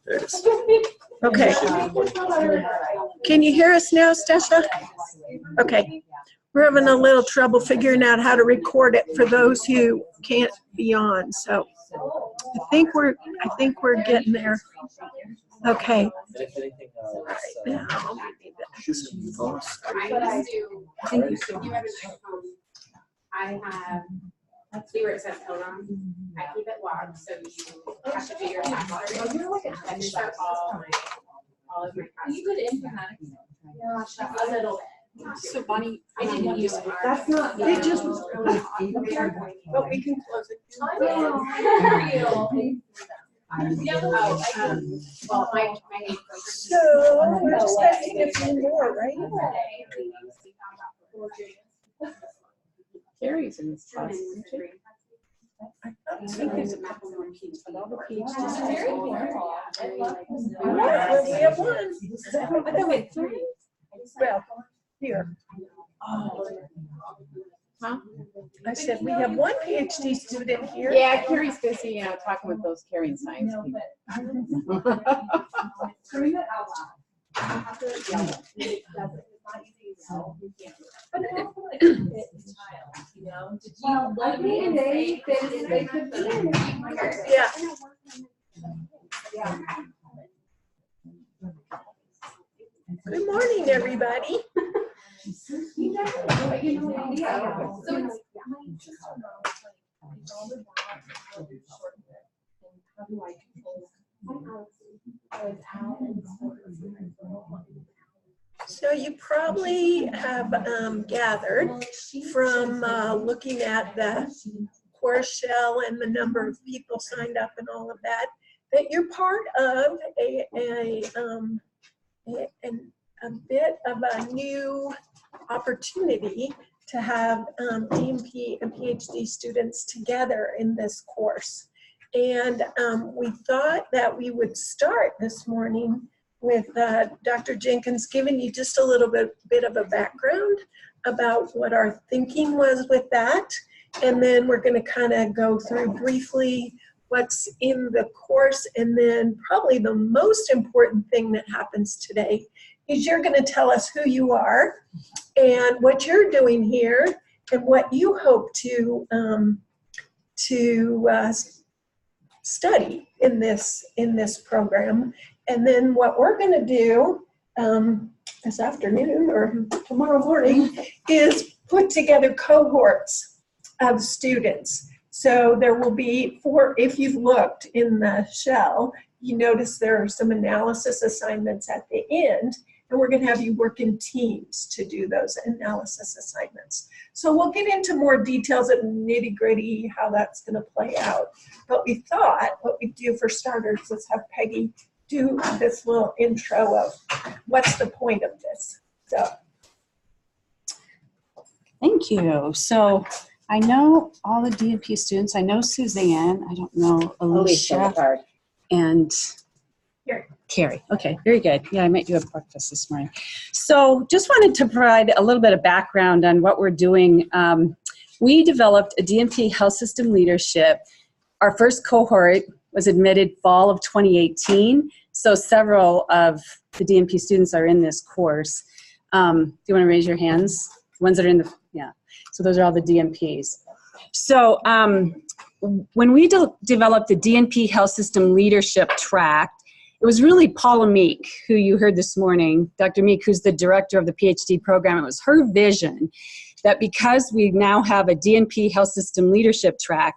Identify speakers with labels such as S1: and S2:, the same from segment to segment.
S1: There it is. Okay. Can you hear us now, Stasha? Okay. We're having a little trouble figuring out how to record it for those who can't be on. So I think we're getting there. Okay. Right now,
S2: I have, see where it says hold on. I keep it logged, so you have to do your password. And start all of my passwords. You did informatics. Yeah, a little bit.
S3: So Bonnie,
S2: I didn't use it.
S1: That's not. It just was really hot. But we can close it.
S2: Well,
S1: So we're just asking a few more, right?
S3: Carrie's in this class.
S1: I
S3: think there's a couple more PhDs, but all the PhDs.
S1: Well, we have one.
S3: I thought we had 3.
S1: Well, here.
S3: Huh?
S1: I said we have one PhD student here.
S3: Yeah, Carrie's busy, talking with those carrying science people.
S1: Yeah. Good morning, everybody. So you probably have gathered from looking at the course shell and the number of people signed up and all of that, that you're part of a bit of a new opportunity to have DNP and PhD students together in this course. And we thought that we would start this morning with Dr. Jenkins giving you just a little bit of a background about what our thinking was with that. And then we're going to kind of go through briefly what's in the course. And then probably the most important thing that happens today is you're going to tell us who you are and what you're doing here and what you hope to study in this program. And then what we're going to do this afternoon or tomorrow morning is put together cohorts of students. So there will be 4, if you've looked in the shell, you notice there are some analysis assignments at the end, and we're going to have you work in teams to do those analysis assignments. So we'll get into more details and nitty-gritty how that's going to play out. But we thought what we'd do for starters was have Peggy do this little intro of what's the point of this. So.
S4: Thank you. So I know all the DNP students. I know Suzanne. I don't know Alicia and Carrie. Okay, very good. Yeah, I met you at breakfast this morning. So just wanted to provide a little bit of background on what we're doing. We developed a DNP health system leadership. Our first cohort was admitted fall of 2018. So several of the DNP students are in this course. Do you want to raise your hands? The ones that are in the, yeah. So those are all the DNPs. So when we developed the DNP Health System Leadership Track, it was really Paula Meek, who you heard this morning, Dr. Meek, who's the director of the PhD program. It was her vision that because we now have a DNP Health System Leadership Track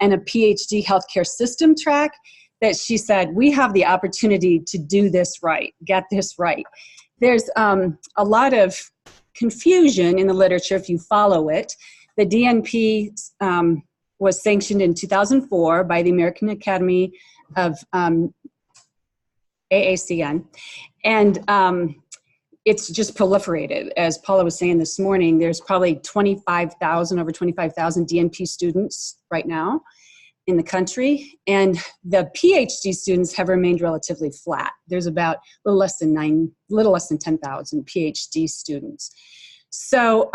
S4: and a PhD Healthcare System Track, that she said, we have the opportunity to do this right, get this right. There's a lot of confusion in the literature if you follow it. The DNP was sanctioned in 2004 by the American Academy of AACN, and it's just proliferated. As Paula was saying this morning, there's probably over 25,000 DNP students right now in the country, and the PhD students have remained relatively flat. There's about a little less than 10,000 PhD students. So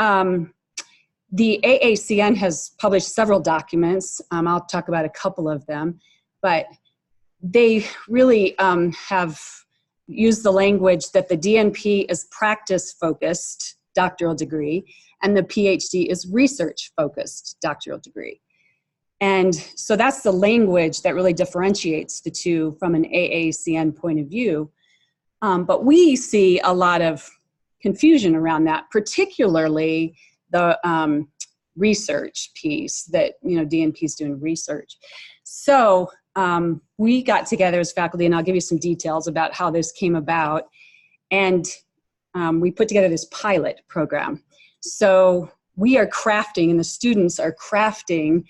S4: the AACN has published several documents. I'll talk about a couple of them, but they really have used the language that the DNP is practice-focused doctoral degree, and the PhD is research-focused doctoral degree. And so that's the language that really differentiates the two from an AACN point of view. But we see a lot of confusion around that, particularly the research piece that, DNP is doing research. So we got together as faculty, and I'll give you some details about how this came about. And we put together this pilot program. So we are crafting, and the students are crafting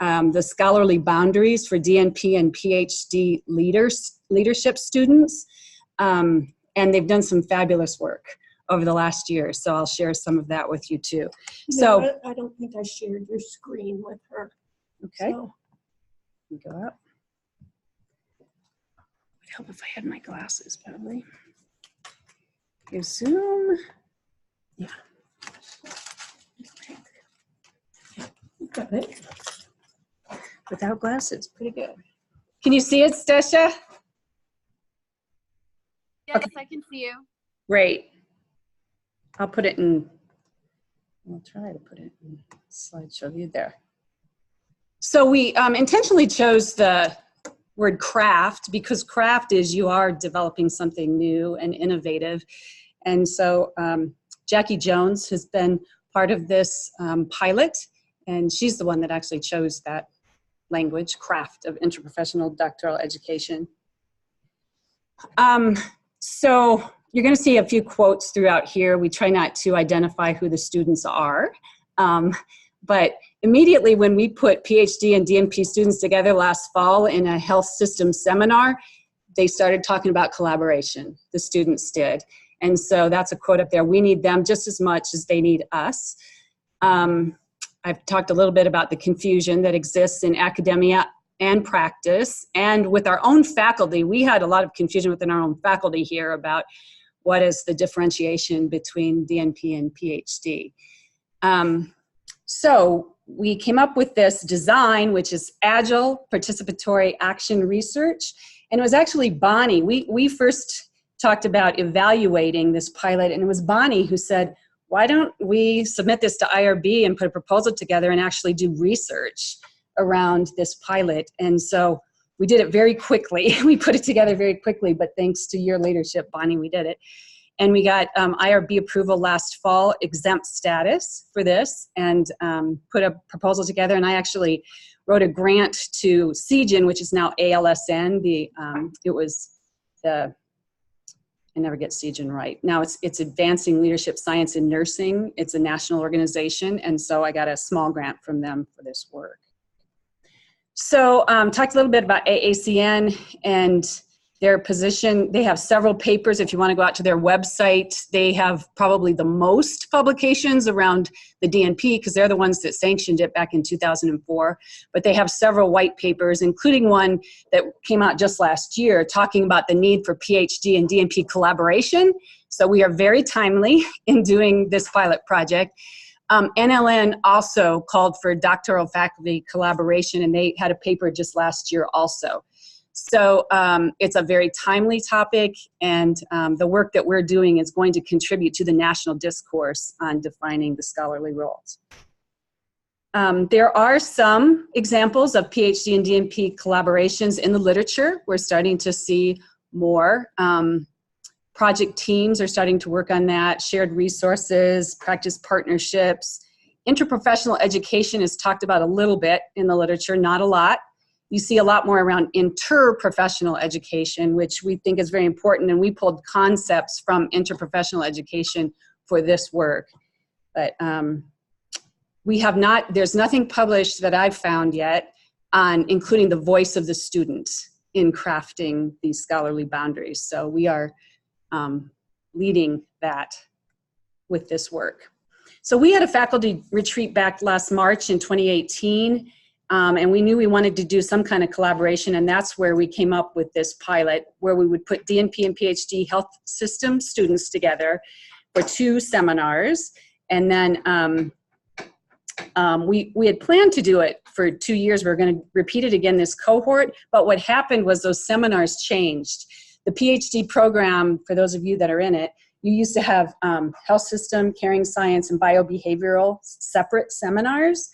S4: the scholarly boundaries for DNP and PhD leadership students. And they've done some fabulous work over the last year. So I'll share some of that with you too.
S1: No, I don't think I shared your screen with her.
S4: Okay.
S1: So.
S4: Let me go up. Would help if I had my glasses, probably. Here's Zoom. Yeah.
S1: Got it.
S4: Without glasses, pretty good. Can you see it, Stacia?
S5: Yes,
S4: Okay.
S5: I can see you.
S4: Great. I'll put it in, I'll try to put it in slideshow view there. So we intentionally chose the word craft because craft is you are developing something new and innovative. And so Jackie Jones has been part of this pilot, and she's the one that actually chose that language, craft of interprofessional doctoral education. So you're going to see a few quotes throughout here. We try not to identify who the students are. But immediately when we put PhD and DNP students together last fall in a health systems seminar, they started talking about collaboration. The students did. And so that's a quote up there. We need them just as much as they need us. I've talked a little bit about the confusion that exists in academia and practice. And with our own faculty, we had a lot of confusion within our own faculty here about what is the differentiation between DNP and PhD. So we came up with this design, which is Agile Participatory Action Research. And it was actually Bonnie. We first talked about evaluating this pilot, and it was Bonnie who said, why don't we submit this to IRB and put a proposal together and actually do research around this pilot? And so we did it very quickly. We put it together very quickly, but thanks to your leadership, Bonnie, we did it. And we got IRB approval last fall, exempt status for this, and put a proposal together. And I actually wrote a grant to CGEN, which is now ALSN. It was the, I never get CGEN right. Now it's Advancing Leadership Science in Nursing. It's a national organization. And so I got a small grant from them for this work. So talked a little bit about AACN and their position. They have several papers. If you want to go out to their website, they have probably the most publications around the DNP because they're the ones that sanctioned it back in 2004. But they have several white papers, including one that came out just last year talking about the need for PhD and DNP collaboration. So we are very timely in doing this pilot project. NLN also called for doctoral faculty collaboration, and they had a paper just last year also. So it's a very timely topic, and the work that we're doing is going to contribute to the national discourse on defining the scholarly roles. There are some examples of PhD and DNP collaborations in the literature. We're starting to see more. Project teams are starting to work on that, shared resources, practice partnerships. Interprofessional education is talked about a little bit in the literature, not a lot. You see a lot more around interprofessional education, which we think is very important, and we pulled concepts from interprofessional education for this work. But we have not, there's nothing published that I've found yet on including the voice of the student in crafting these scholarly boundaries. So we are leading that with this work. So we had a faculty retreat back last March in 2018, and we knew we wanted to do some kind of collaboration, and that's where we came up with this pilot where we would put DNP and PhD health system students together for 2 seminars, and then we had planned to do it for 2 years. We were going to repeat it again this cohort, but what happened was those seminars changed. The PhD program, for those of you that are in it, you used to have health system, caring science, and biobehavioral separate seminars.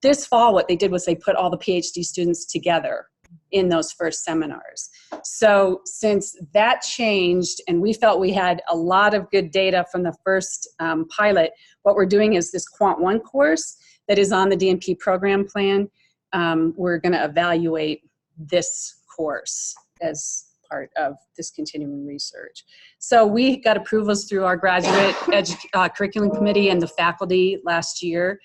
S4: This fall, what they did was they put all the PhD students together in those first seminars. So since that changed and we felt we had a lot of good data from the first pilot, what we're doing is this Quant 1 course that is on the DNP program plan. We're going to evaluate this course as part of this continuing research. So we got approvals through our graduate curriculum committee and the faculty last year.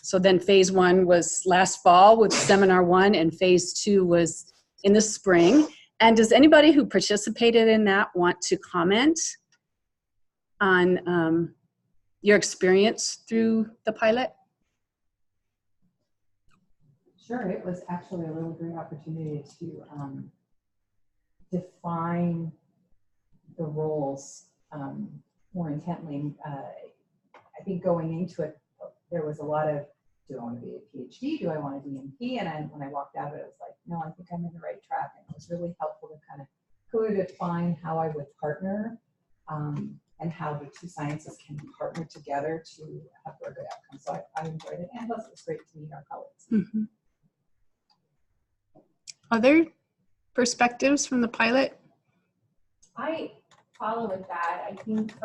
S4: So then phase 1 was last fall with seminar 1, and phase 2 was in the spring. And does anybody who participated in that want to comment on your experience through the pilot?
S5: Sure, it was actually a really great opportunity to define the roles more intently. I think going into it, there was a lot of, do I want to be a PhD? Do I want a DNP? And when I walked out of it, I was like, no, I think I'm in the right track. And it was really helpful to kind of clearly define how I would partner and how the two sciences can partner together to have a good outcome. So I enjoyed it, and plus it was great to meet our colleagues.
S4: Mm-hmm. Other perspectives from the pilot?
S2: I follow with that. I think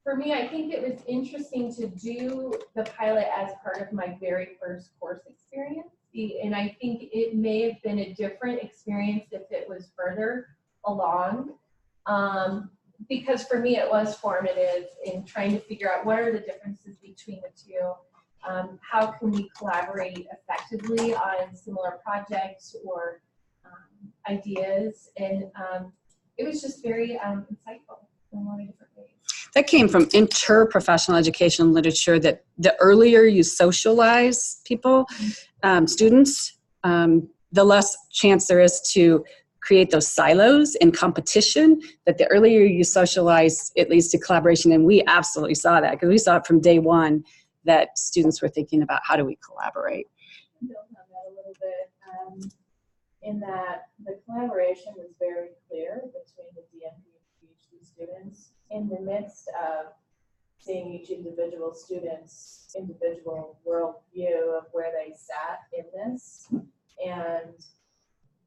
S2: for me, I think it was interesting to do the pilot as part of my very first course experience. And I think it may have been a different experience if it was further along. Because for me, it was formative in trying to figure out what are the differences between the two. How can we collaborate effectively on similar projects or ideas? And it was just very insightful in a lot of different ways.
S4: That came from interprofessional education literature that the earlier you socialize people, students, the less chance there is to create those silos and competition, that the earlier you socialize, it leads to collaboration. And we absolutely saw that because we saw it from day one that students were thinking about how do we collaborate.
S6: Build on that a little bit, in that the collaboration was very clear between the DNP and PhD students in the midst of seeing each individual student's individual worldview of where they sat in this, and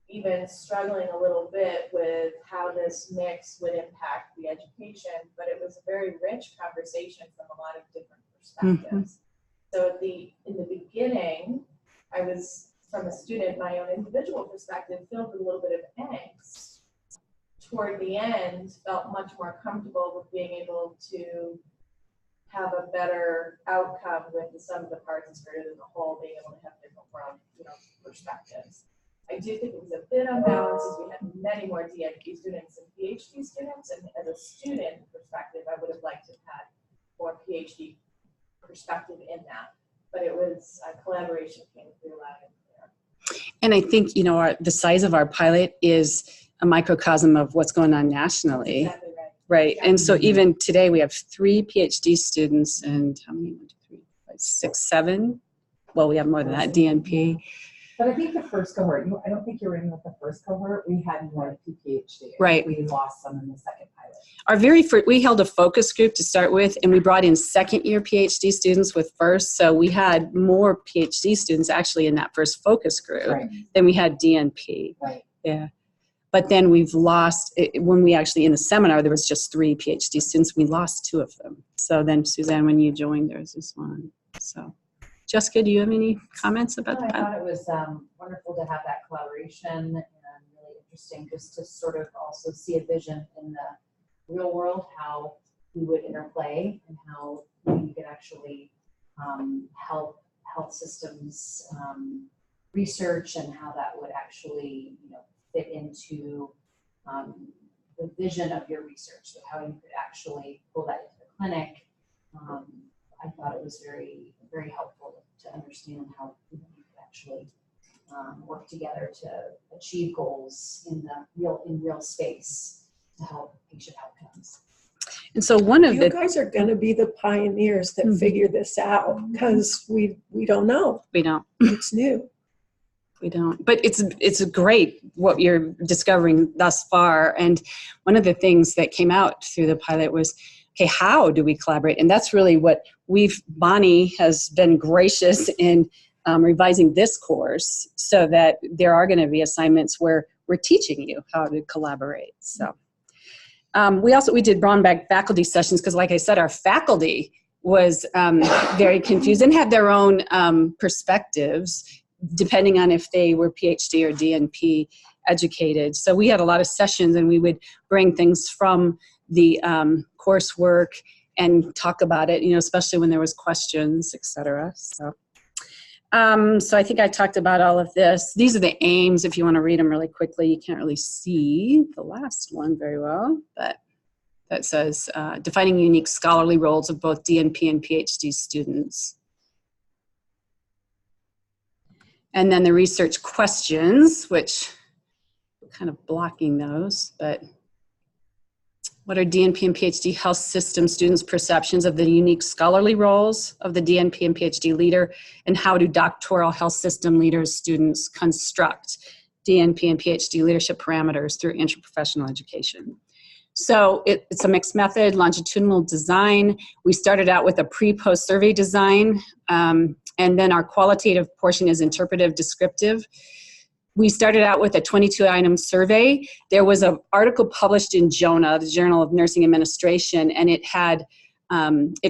S6: even struggling a little bit with how this mix would impact the education, but it was a very rich conversation from a lot of different perspectives. So in the beginning, I was, from a student, my own individual perspective, filled with a little bit of angst. Toward the end, felt much more comfortable with being able to have a better outcome with the sum of the parts is greater than the whole, being able to have different perspectives. I do think it was a bit unbalanced as we had many more DNP students than PhD students, and as a student perspective, I would have liked to have had more PhD perspective in that, but it was a collaboration came through loud and clear.
S4: And I think, the size of our pilot is a microcosm of what's going on nationally.
S2: Exactly right.
S4: Right.
S2: Yeah.
S4: And so even today we have 3 PhD students and how many? 1, 2, 3, 5, 6, 7. Well, we have more than that, DNP.
S5: But I think the first cohort, I don't think you were in with the first cohort. We had more PhD.
S4: Right.
S5: We lost some in the second pilot.
S4: Our very first, we held a focus group to start with, and we brought in second-year PhD students with first. So we had more PhD students actually in that first focus group than we had DNP.
S5: Right.
S4: Yeah. But then we've lost, when we actually, in the seminar, there was just 3 PhD students. We lost 2 of them. So then, Suzanne, when you joined, there was this one. So, Jessica, do you have any comments about
S5: I
S4: that?
S5: thought it was wonderful to have that collaboration, and really interesting just to sort of also see a vision in the real world, how we would interplay and how we could actually help health systems research, and how that would actually fit into the vision of your research, so how you could actually pull that into the clinic. I thought it was very, very helpful to understand how you could actually work together to achieve goals in real space to help patient outcomes.
S4: And so one of
S1: You
S4: the,
S1: guys are gonna be the pioneers that
S4: Mhm.
S1: figure this out, because we don't know.
S4: we don't.
S1: It's new.
S4: We don't, but it's great what you're discovering thus far. And one of the things that came out through the pilot was, okay, how do we collaborate? And that's really what Bonnie has been gracious in revising this course so that there are going to be assignments where we're teaching you how to collaborate. So we did brown bag faculty sessions because, like I said, our faculty was very confused and had their own perspectives, depending on if they were PhD or DNP educated. So we had a lot of sessions, and we would bring things from the coursework and talk about it, especially when there was questions, et cetera. So I think I talked about all of this. These are the aims, if you want to read them really quickly. You can't really see the last one very well, but that says defining unique scholarly roles of both DNP and PhD students. And then the research questions, which I'm kind of blocking those, but what are DNP and PhD health system students' perceptions of the unique scholarly roles of the DNP and PhD leader, and how do doctoral health system leaders students construct DNP and PhD leadership parameters through interprofessional education? So it's a mixed method, longitudinal design. We started out with a pre-post survey design, and then our qualitative portion is interpretive descriptive. We started out with a 22-item survey. There was an article published in JONA, the Journal of Nursing Administration, and it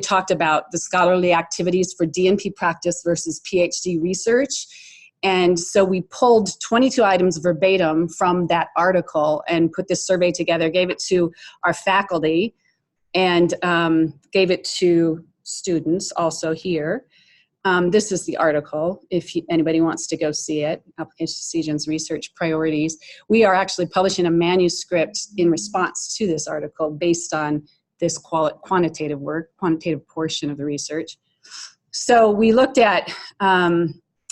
S4: talked about the scholarly activities for DNP practice versus PhD research. And so we pulled 22 items verbatim from that article and put this survey together, gave it to our faculty, and gave it to students also here. This is the article, if anybody wants to go see it, Application to CGEN's Research Priorities. We are actually publishing a manuscript in response to this article based on this quantitative portion of the research. So we looked at,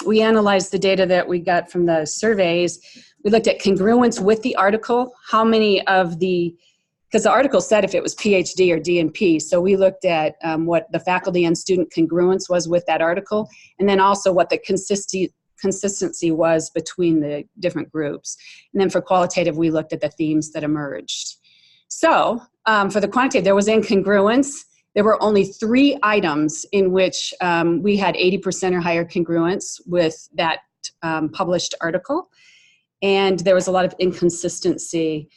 S4: we analyzed the data that we got from the surveys. We looked at congruence with the article, how many of because the article said if it was PhD or DNP, so we looked at what the faculty and student congruence was with that article, and then also what the consistency was between the different groups. And then for qualitative, we looked at the themes that emerged. So for the quantitative, there was incongruence. There were only 3 items in which we had 80% or higher congruence with that published article. And there was a lot of inconsistency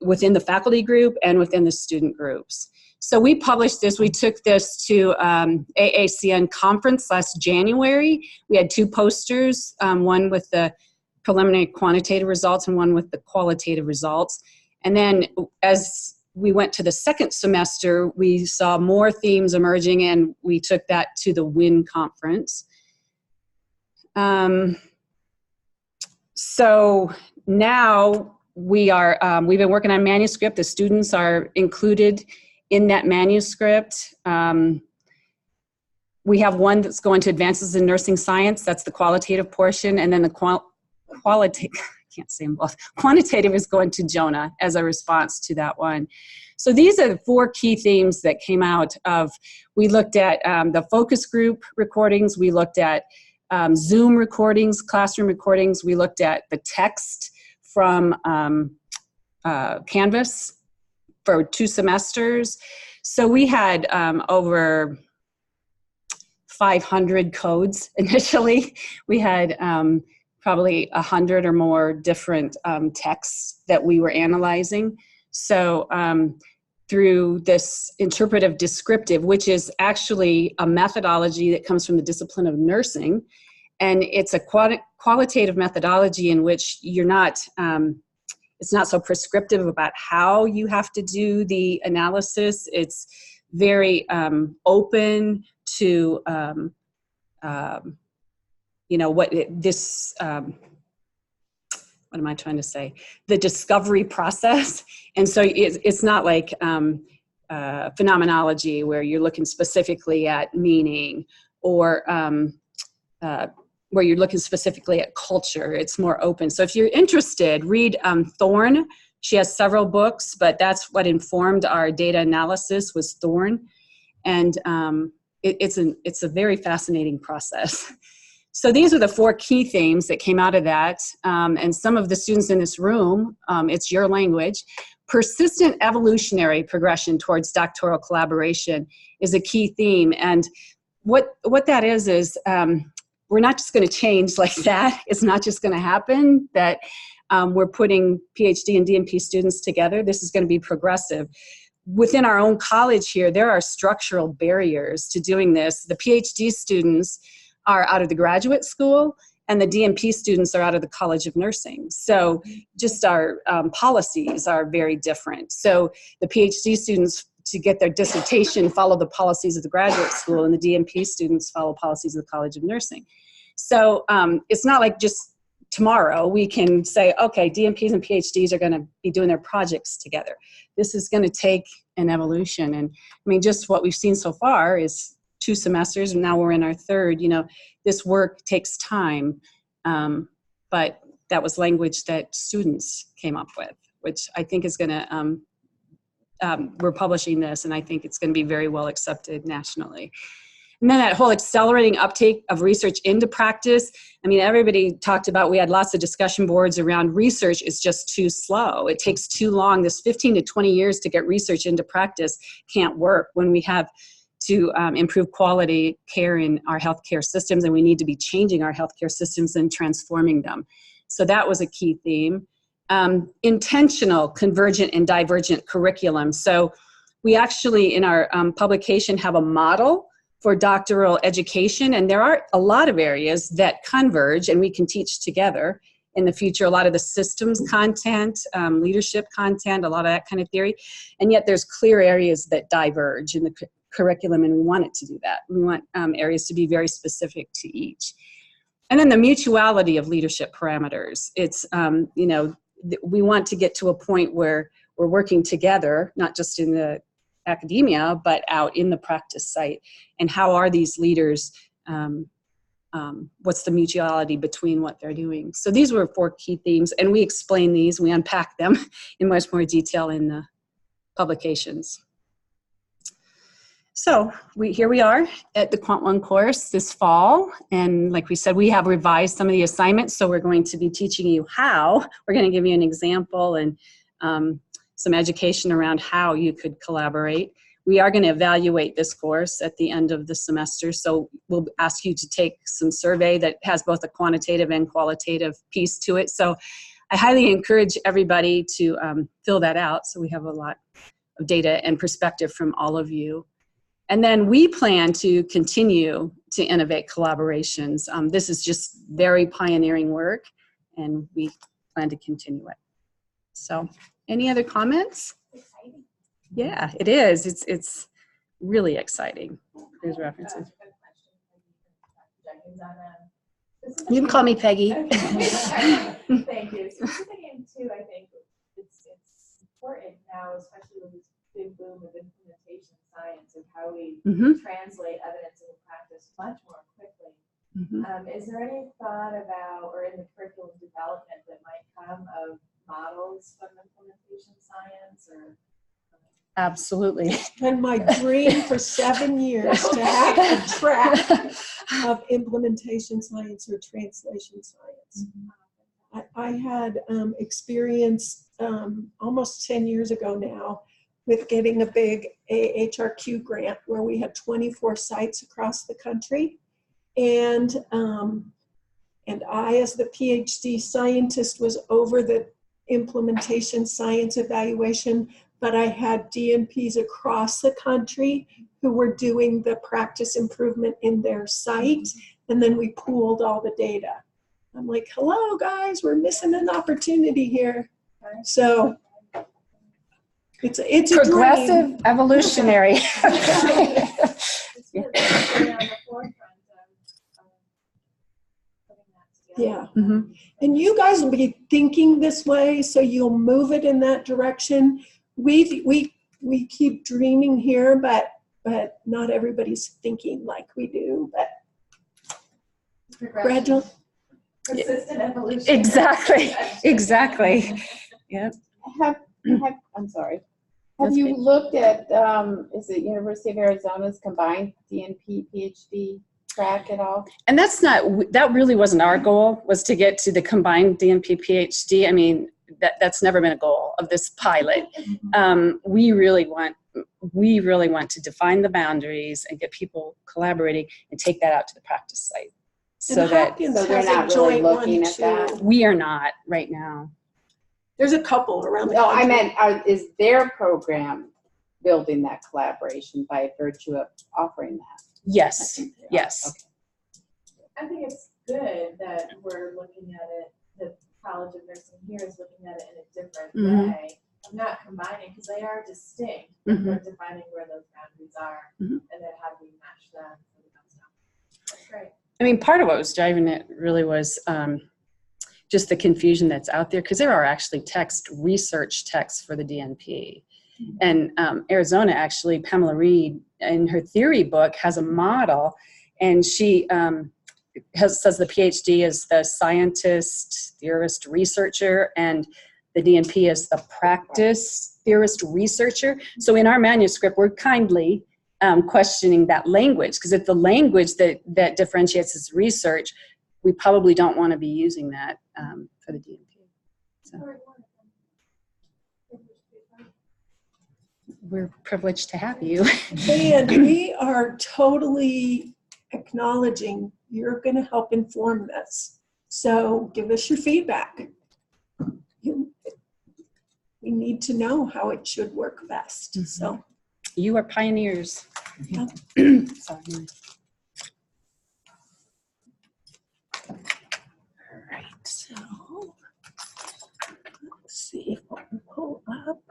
S4: within the faculty group and within the student groups. So we published this. We took this to AACN conference last January. We had 2 posters, one with the preliminary quantitative results and one with the qualitative results. And then as we went to the second semester, we saw more themes emerging, and we took that to the WIN conference. So now we've been working on manuscript. The students are included in that manuscript. We have one that's going to advances in nursing science. That's the qualitative portion. And then the quantitative is going to JONA as a response to that one. So these are the 4 key themes that came out of, we looked at the focus group recordings, we looked at Zoom recordings, classroom recordings, we looked at the text from Canvas for 2 semesters. So we had over 500 codes initially. We had probably 100 or more different texts that we were analyzing. So through this interpretive descriptive, which is actually a methodology that comes from the discipline of nursing, and it's a qualitative methodology in which you're not, it's not so prescriptive about how you have to do the analysis. It's very open to, what am I trying to say? The discovery process. And so it's not like phenomenology where you're looking specifically at meaning, or where you're looking specifically at culture. It's more open. So if you're interested, read Thorne, She has several books, but that's what informed our data analysis was Thorn. And it's a very fascinating process. So these are the 4 key themes that came out of that. And some of the students in this room, it's your language. Persistent evolutionary progression towards doctoral collaboration is a key theme. And what that is we're not just going to change like that. It's not just going to happen that we're putting PhD and DNP students together. This is going to be progressive. Within our own college here, there are structural barriers to doing this. The PhD students are out of the graduate school, and the DNP students are out of the College of Nursing. So just our policies are very different. So the PhD students, to get their dissertation, follow the policies of the graduate school, and the DNP students follow policies of the College of Nursing. So it's not like just tomorrow we can say, okay, DNPs and PhDs are going to be doing their projects together. This is going to take an evolution. And I mean, just what we've seen so far is 2 semesters, and now we're in our 3rd. You know, this work takes time, but that was language that students came up with, which I think is going to, we're publishing this, and I think it's going to be very well accepted nationally. And then that whole accelerating uptake of research into practice. I mean, everybody talked about, we had lots of discussion boards around research is just too slow. It takes too long. This 15 to 20 years to get research into practice can't work when we have to improve quality care in our healthcare systems, and we need to be changing our healthcare systems and transforming them. So that was a key theme. Intentional, convergent, and divergent curriculum. So we actually, in our publication, have a model for doctoral education, and there are a lot of areas that converge, and we can teach together in the future. A lot of the systems content, leadership content, a lot of that kind of theory, and yet there's clear areas that diverge in the curriculum, and we want it to do that. We want areas to be very specific to each. And then the mutuality of leadership parameters. It's, you know, we want to get to a point where we're working together, not just in the academia, but out in the practice site. And how are these leaders, what's the mutuality between what they're doing? So these were 4 key themes, and we explain these, we unpack them in much more detail in the publications. So here we are at the Quant One course this fall, and like we said, we have revised some of the assignments, so we're going to be teaching you how. We're going to give you an example and some education around how you could collaborate. We are going to evaluate this course at the end of the semester, so we'll ask you to take some survey that has both a quantitative and qualitative piece to it. So I highly encourage everybody to fill that out, so we have a lot of data and perspective from all of you. And then we plan to continue to innovate collaborations. This is just very pioneering work, and we plan to continue it. So any other comments?
S6: Exciting.
S4: Yeah, it is. It's really exciting. There's references. You can call me Peggy.
S6: Thank you. Specifically too, I think it's important now, especially with this big boom of implementation science and how we translate evidence into practice much more quickly. Is there any thought about, or in the curriculum development that might come of models from implementation science, or?
S4: Absolutely.
S1: It's been my dream for 7 years to have a track of implementation science or translation science. I had experience almost 10 years ago now with getting a big AHRQ grant where we had 24 sites across the country. And I, as the PhD scientist, was over the implementation science evaluation, but I had DNPs across the country who were doing the practice improvement in their site, and then we pooled all the data. I'm like, hello guys, we're missing an opportunity here. So it's a
S4: progressive,
S1: dream.
S4: evolutionary.
S6: It's good to be on the forefront of putting that together.
S1: Yeah. And you guys will be thinking this way, so you'll move it in that direction. We keep dreaming here, but not everybody's thinking like we do. But gradual.
S6: Persistent evolution.
S4: Exactly. Yeah.
S3: I'm sorry. Have you looked at, is it University of Arizona's combined DNP PhD track at all?
S4: And that really wasn't our goal, was to get to the combined DNP PhD. I mean, that's never been a goal of this pilot. We really want to define the boundaries and get people collaborating and take that out to the practice site. So that
S1: Hopkins
S3: So they're
S1: has a
S3: not really
S1: joint one,
S3: looking at
S1: too.
S3: that?
S4: we are not right now.
S1: There's a couple around the
S3: No, I
S1: country.
S3: meant, is their program building that collaboration by virtue of offering that?
S4: Yes, yes.
S6: I think it's good that we're looking at it, the College of Nursing here is looking at it in a different
S4: Mhm.
S6: way. I'm not combining, because they are distinct, but
S4: Mhm.
S6: we're defining where those boundaries are,
S4: Mhm.
S6: and then how do we match them for the best outcome. That's great.
S4: I mean, part of what was driving it really was just the confusion that's out there, because there are actually research texts for the DNP. And Arizona, actually, Pamela Reed, in her theory book, has a model, and she says the PhD is the scientist, theorist, researcher, and the DNP is the practice, theorist, researcher. So in our manuscript, we're kindly questioning that language, because if the language that differentiates as research, we probably don't want to be using that for the DNP. So we're privileged to have you.
S1: And we are totally acknowledging you're going to help inform this. So give us your feedback. We need to know how it should work best. So
S4: You are pioneers.
S1: Yeah.
S4: Sorry.
S1: all right, so let's see if I can pull up.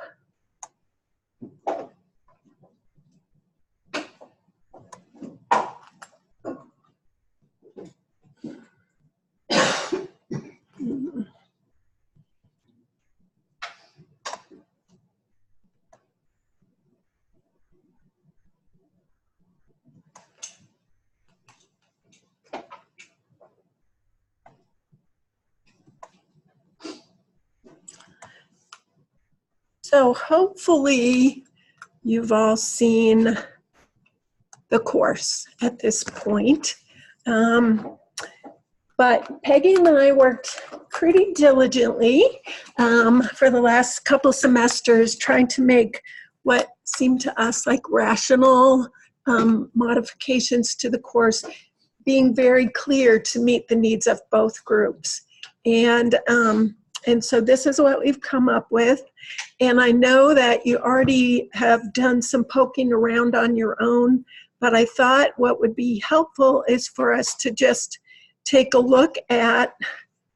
S1: So hopefully you've all seen the course at this point. But Peggy and I worked pretty diligently for the last couple semesters trying to make what seemed to us like rational modifications to the course, being very clear to meet the needs of both groups. And so this is what we've come up with. And I know that you already have done some poking around on your own, but I thought what would be helpful is for us to just take a look at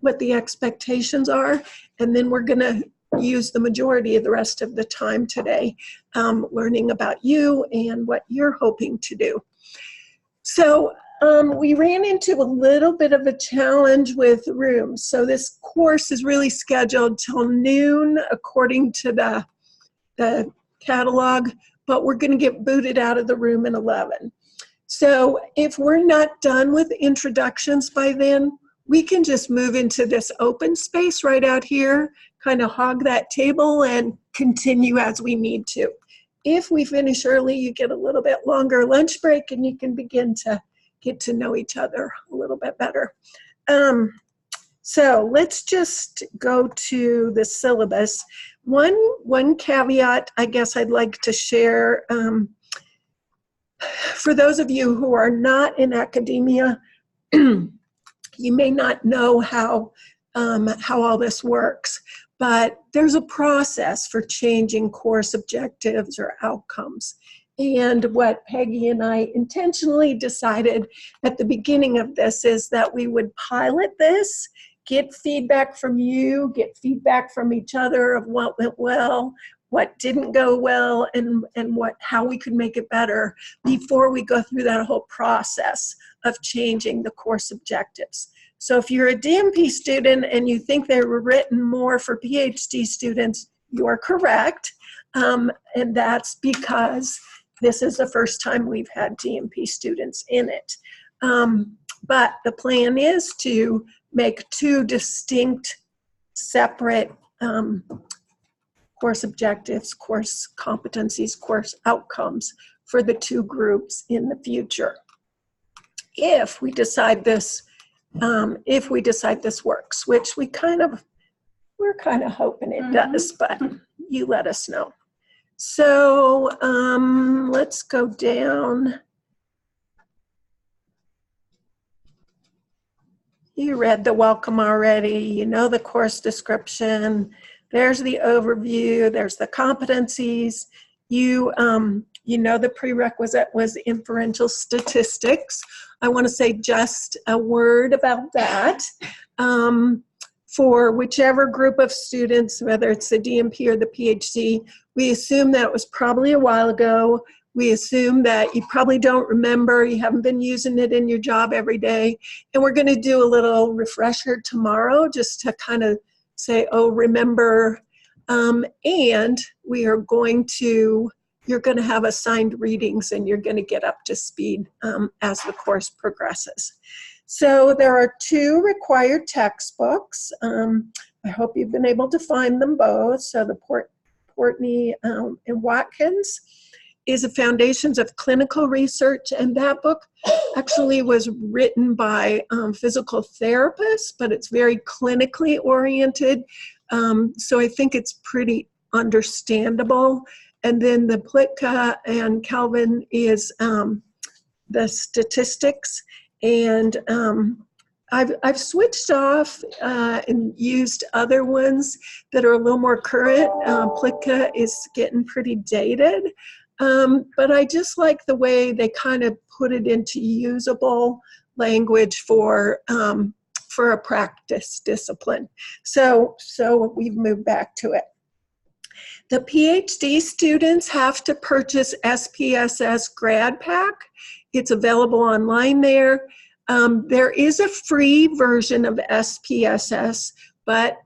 S1: what the expectations are, and then we're going to use the majority of the rest of the time today learning about you and what you're hoping to do. So we ran into a little bit of a challenge with rooms. So this course is really scheduled till noon according to the catalog, but we're going to get booted out of the room at 11. So if we're not done with introductions by then, we can just move into this open space right out here, kind of hog that table and continue as we need to. If we finish early, you get a little bit longer lunch break and you can begin to get to know each other a little bit better. So let's just go to the syllabus. One caveat I guess I'd like to share. For those of you who are not in academia, you may not know how all this works, but there's a process for changing course objectives or outcomes. And what Peggy and I intentionally decided at the beginning of this is that we would pilot this, get feedback from you, get feedback from each other of what went well, what didn't go well, and how we could make it better before we go through that whole process of changing the course objectives. So if you're a DNP student and you think they were written more for PhD students, you are correct. And that's because this is the first time we've had DNP students in it. But the plan is to make two distinct, separate course objectives, course competencies, course outcomes for the two groups in the future. If we decide this works, which we're kind of hoping it does, but you let us know. So let's go down. You read the welcome already. You know the course description. There's the overview. There's the competencies. You know the prerequisite was inferential statistics. I want to say just a word about that. For whichever group of students, whether it's the DNP or the PhD, we assume that it was probably a while ago. We assume that you probably don't remember, you haven't been using it in your job every day. And we're going to do a little refresher tomorrow just to kind of say, oh, remember. And we are going to, you're going to have assigned readings and you're going to get up to speed as the course progresses. So there are 2 required textbooks. I hope you've been able to find them both. So the Portney and Watkins is the Foundations of Clinical Research, and that book actually was written by physical therapists, but it's very clinically oriented. So I think it's pretty understandable. And then the Plitka and Calvin is the statistics. And I've switched off and used other ones that are a little more current. Plitka is getting pretty dated, but I just like the way they kind of put it into usable language for a practice discipline. So we've moved back to it. The PhD students have to purchase SPSS Grad Pack. It's available online there. There is a free version of SPSS, but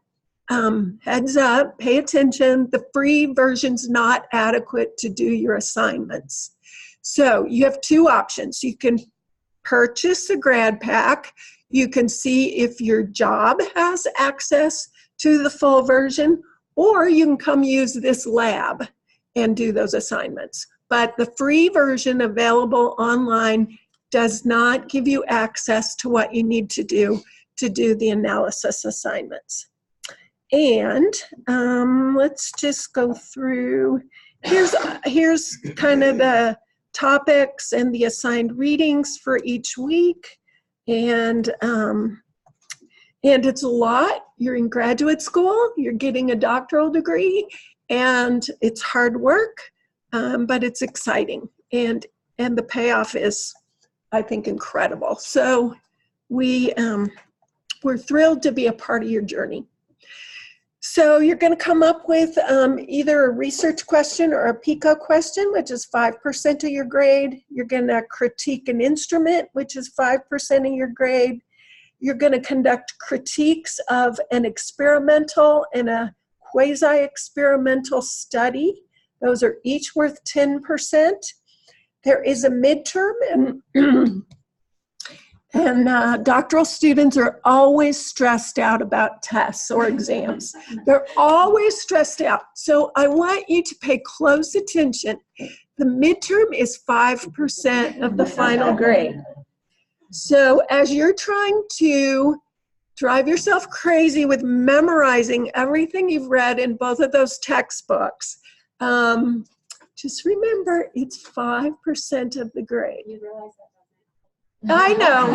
S1: heads up, pay attention, the free version's not adequate to do your assignments. So you have 2 options. You can purchase a Grad Pack. You can see if your job has access to the full version, or you can come use this lab and do those assignments. But the free version available online does not give you access to what you need to do the analysis assignments. And let's just go through, here's kind of the topics and the assigned readings for each week. And it's a lot. You're in graduate school, you're getting a doctoral degree, and it's hard work, but it's exciting. And the payoff is, I think, incredible. So we're thrilled to be a part of your journey. So you're going to come up with either a research question or a PICO question, which is 5% of your grade. You're going to critique an instrument, which is 5% of your grade. You're going to conduct critiques of an experimental and a quasi-experimental study. Those are each worth 10%. There is a midterm, and doctoral students are always stressed out about tests or exams. They're always stressed out. So I want you to pay close attention. The midterm is 5% of the final grade. So as you're trying to drive yourself crazy with memorizing everything you've read in both of those textbooks, just remember it's 5% of the grade.
S2: You realize
S1: I know.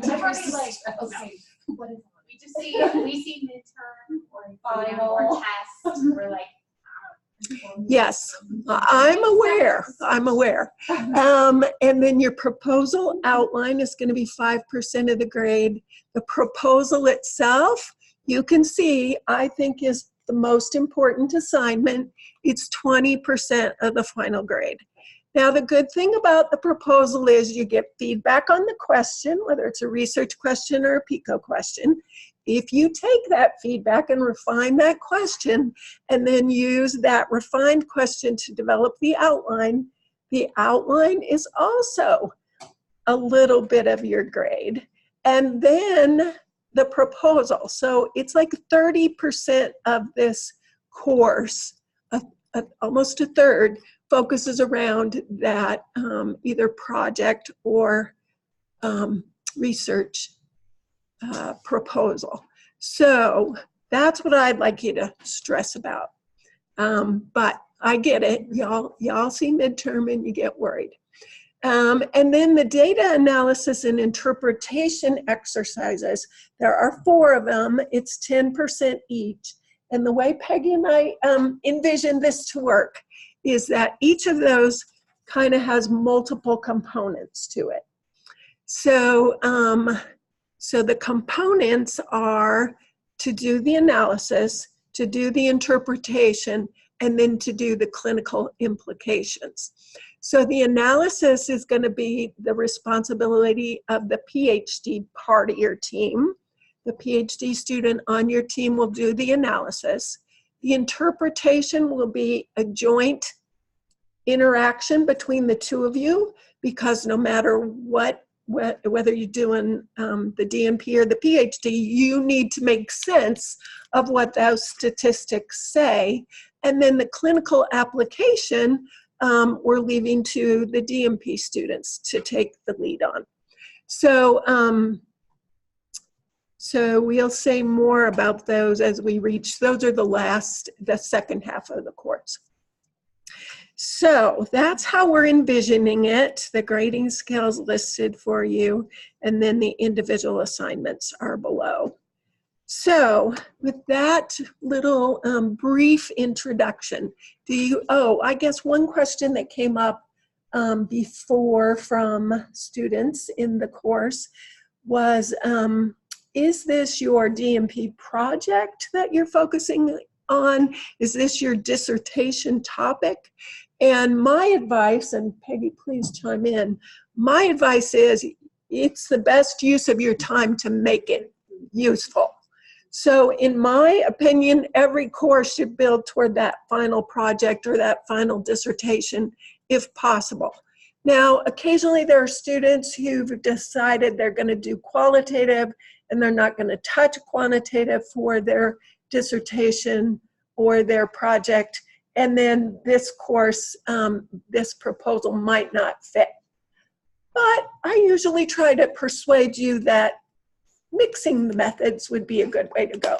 S2: Everybody's like, okay, what is it? We see midterm or final or test. We're like,
S1: Yes, I'm aware. And then your proposal outline is going to be 5% of the grade. The proposal itself, you can see, I think is the most important assignment. It's 20% of the final grade. Now, the good thing about the proposal is you get feedback on the question, whether it's a research question or a PICO question. If you take that feedback and refine that question, and then use that refined question to develop the outline is also a little bit of your grade. And then the proposal. So it's like 30% of this course, almost a third, focuses around that either project or research proposal. So that's what I'd like you to stress about. But I get it. Y'all see midterm and you get worried. And then the data analysis and interpretation exercises, there are 4 of them. It's 10% each. And the way Peggy and I envision this to work is that each of those kind of has multiple components to it. So, so the components are to do the analysis, to do the interpretation, and then to do the clinical implications. So the analysis is going to be the responsibility of the PhD part of your team. The PhD student on your team will do the analysis. The interpretation will be a joint interaction between the 2 of you, because no matter whether you're doing the DNP or the PhD, you need to make sense of what those statistics say. And then the clinical application, we're leaving to the DNP students to take the lead on. So, so we'll say more about those as we reach, those are the second half of the course. So that's how we're envisioning it. The grading scales listed for you, and then the individual assignments are below. So with that little brief introduction, I guess one question that came up before from students in the course was, is this your DNP project that you're focusing on? Is this your dissertation topic? And my advice, and Peggy, please chime in, my advice is it's the best use of your time to make it useful. So in my opinion, every course should build toward that final project or that final dissertation if possible. Now, occasionally there are students who've decided they're going to do qualitative and they're not going to touch quantitative for their dissertation or their project. And then this course, this proposal might not fit. But I usually try to persuade you that mixing the methods would be a good way to go.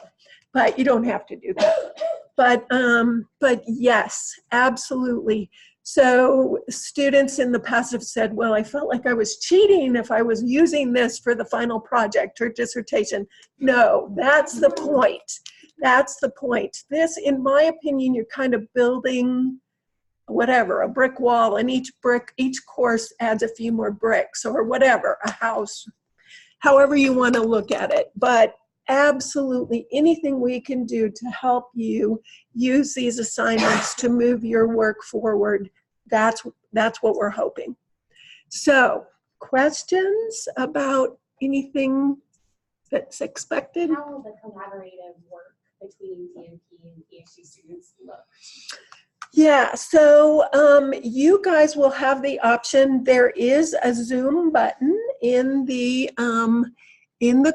S1: But you don't have to do that. But yes, absolutely. So students in the past have said, well, I felt like I was cheating if I was using this for the final project or dissertation. No, that's the point. That's the point. This, in my opinion, you're kind of building whatever, a brick wall, and each course adds a few more bricks or whatever, a house, however you want to look at it. But absolutely anything we can do to help you use these assignments to move your work forward, that's what we're hoping. So, questions about anything that's expected?
S2: How will the collaborative work between DNP and PhD students look?
S1: Yeah, so you guys will have the option. There is a Zoom button in the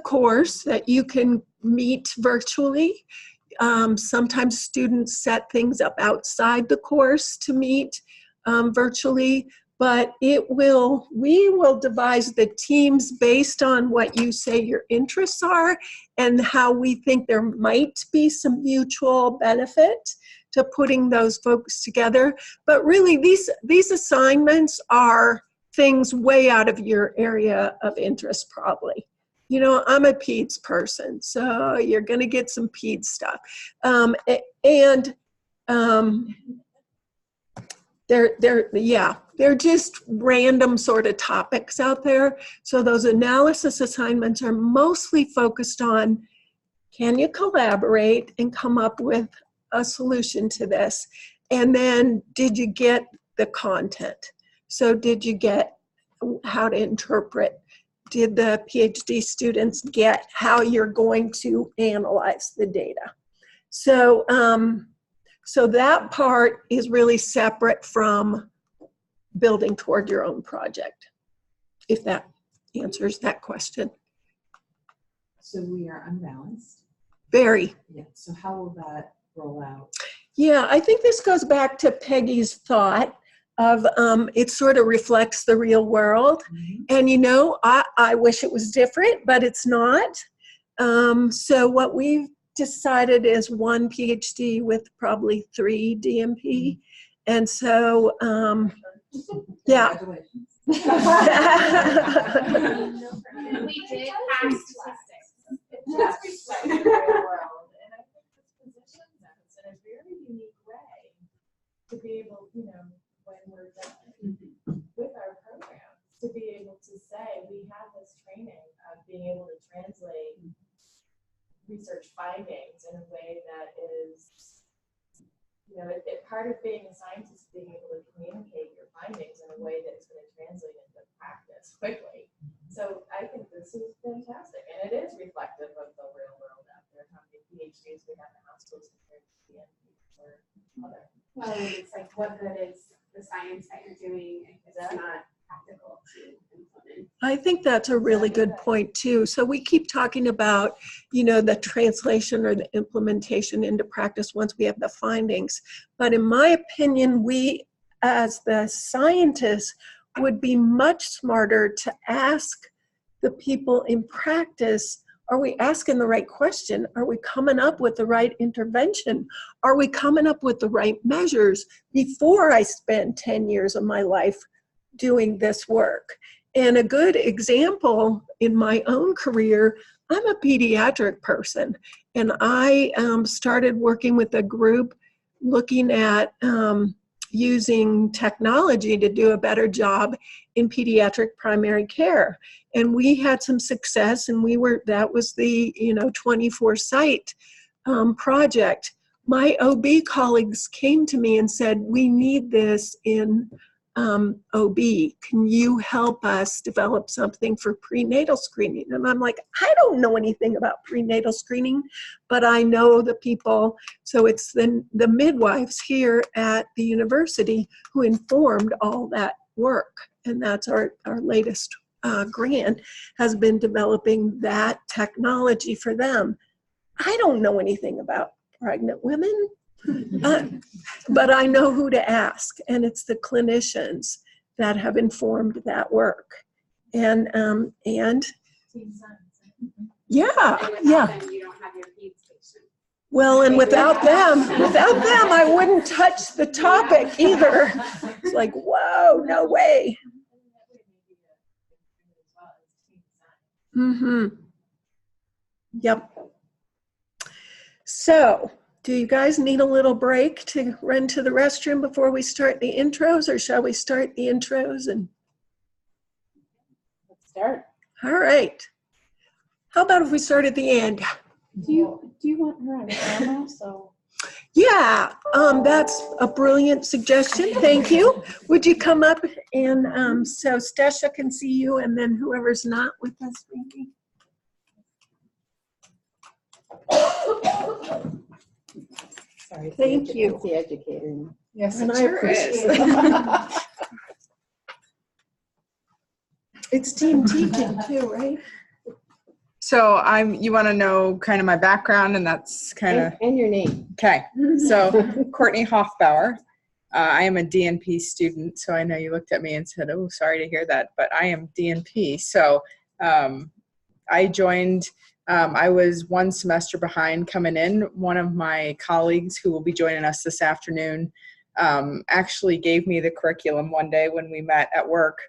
S1: course that you can meet virtually. Sometimes students set things up outside the course to meet virtually, but we will devise the teams based on what you say your interests are and how we think there might be some mutual benefit to putting those folks together. But really, these assignments are things way out of your area of interest probably. You know, I'm a peds person, so you're gonna get some peds stuff. They're just random sort of topics out there. So those analysis assignments are mostly focused on, can you collaborate and come up with a solution to this? And then, did you get the content? So did you get how to interpret? Did the PhD students get how you're going to analyze the data? So, so that part is really separate from building toward your own project, if that answers that question.
S5: So we are unbalanced.
S1: Very.
S5: Yeah, so how will that roll out?
S1: Yeah, I think this goes back to Peggy's thought of it sort of reflects the real world. And I wish it was different, but it's not. So what we've decided is one PhD with probably 3 DNP. And so, yeah.
S2: We did pass statistics.
S6: It does reflect the real world, and I think this positions us in a very unique way to be able, when we're done with our programs, to be able to say, we have this training of being able to translate research findings in a way that is, part of being a scientist, being able to communicate your findings in a way that is going to translate into practice quickly. So I think this is fantastic, and it is reflective of the real world out there. How many PhDs we have in hospitals compared to DNP or other.
S2: Well, it's like, what good is the science that you're doing if it's not practical to implement?
S1: I think that's a really good point too. So we keep talking about, the translation or the implementation into practice once we have the findings. But in my opinion, we as the scientists would be much smarter to ask the people in practice, are we asking the right question? Are we coming up with the right intervention? Are we coming up with the right measures before I spend 10 years of my life doing this work? And a good example in my own career, I'm a pediatric person, and I started working with a group looking at using technology to do a better job in pediatric primary care. And we had some success, and that was the 24 site project. My OB colleagues came to me and said, we need this in OB. Can you help us develop something for prenatal screening? And I'm like, I don't know anything about prenatal screening, but I know the people. So it's the midwives here at the university who informed all that work. And that's our latest grant has been developing that technology for them. I don't know anything about pregnant women. But I know who to ask, and it's the clinicians that have informed that work. And
S6: Team science.
S1: yeah,
S2: And without them, you don't have your peds patient.
S1: well, and without them, I wouldn't touch the topic either. It's like, whoa, no way. Yep. So, do you guys need a little break to run to the restroom before we start the intros, or shall we start the intros? And
S3: Let's start.
S1: all right. How about if we start at the end?
S3: Do you want her on camera? So
S1: Yeah, that's a brilliant suggestion. Thank you. Would you come up and so Stasha can see you, and then whoever's not with us, maybe.
S3: sorry.
S1: Thank you.
S3: It's the educator.
S7: Yes,
S1: And
S7: it
S1: I
S7: sure
S1: appreciate
S7: is.
S1: it. It's team teaching too, right?
S7: So you want to know kind of my background, and that's kind of,
S3: And your name.
S7: okay. So Courtney Hoffbauer. I am a DNP student, so I know you looked at me and said, oh, sorry to hear that, but I am DNP. So I joined, I was one semester behind coming in. One of my colleagues who will be joining us this afternoon actually gave me the curriculum one day when we met at work.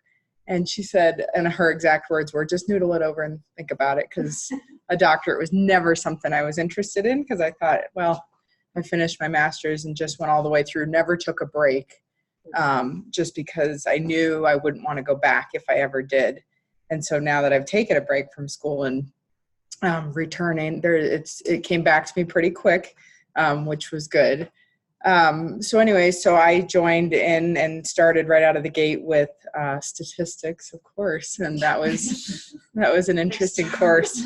S7: And she said, and her exact words were, just noodle it over and think about it, because a doctorate was never something I was interested in, because I thought, well, I finished my master's and just went all the way through, never took a break, just because I knew I wouldn't want to go back if I ever did. And so now that I've taken a break from school and returning, it came back to me pretty quick, which was good. So anyway, so I joined in and started right out of the gate with statistics, of course, and that was an interesting course,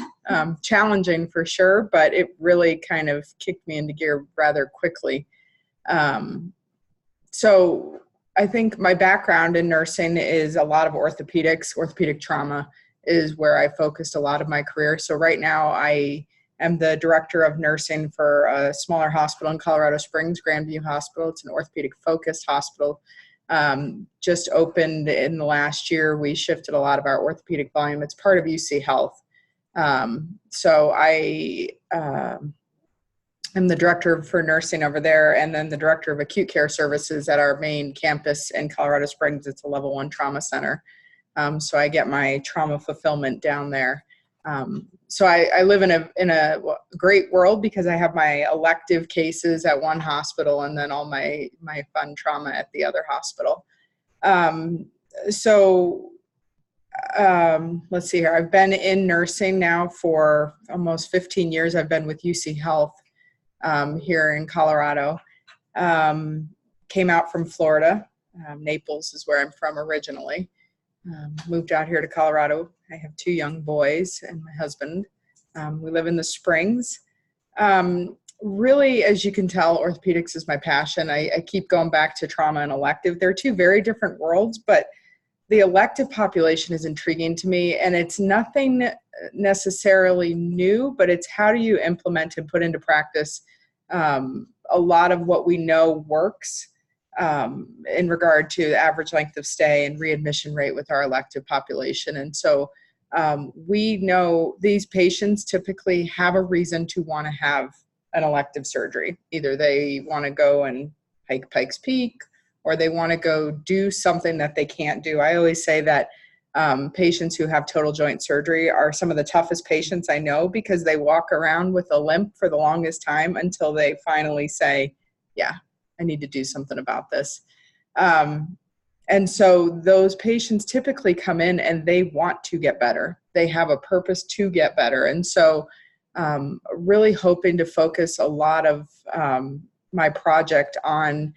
S7: challenging for sure, but it really kind of kicked me into gear rather quickly. So I think my background in nursing is a lot of orthopedic trauma is where I focused a lot of my career. So right now I am the director of nursing for a smaller hospital in Colorado Springs, Grandview Hospital. It's an orthopedic focused hospital. Just opened in the last year. We shifted a lot of our orthopedic volume. It's part of UC Health. So I am the director for nursing over there, and then the director of acute care services at our main campus in Colorado Springs. It's a level 1 trauma center. So I get my trauma fulfillment down there. So I live in a great world because I have my elective cases at one hospital and then all my fun trauma at the other hospital. Let's see here. I've been in nursing now for almost 15 years. I've been with UC Health here in Colorado. Came out from Florida. Naples is where I'm from originally. Moved out here to Colorado. I have 2 young boys and my husband. We live in the Springs. Really, as you can tell, orthopedics is my passion. I keep going back to trauma and elective. They're 2 very different worlds, but the elective population is intriguing to me, and it's nothing necessarily new, but it's how do you implement and put into practice a lot of what we know works in regard to average length of stay and readmission rate with our elective population. And so we know these patients typically have a reason to want to have an elective surgery. Either they want to go and hike Pikes Peak, or they want to go do something that they can't do. I always say that patients who have total joint surgery are some of the toughest patients I know, because they walk around with a limp for the longest time until they finally say, yeah, I need to do something about this. And so those patients typically come in and they want to get better. They have a purpose to get better. And so really hoping to focus a lot of my project on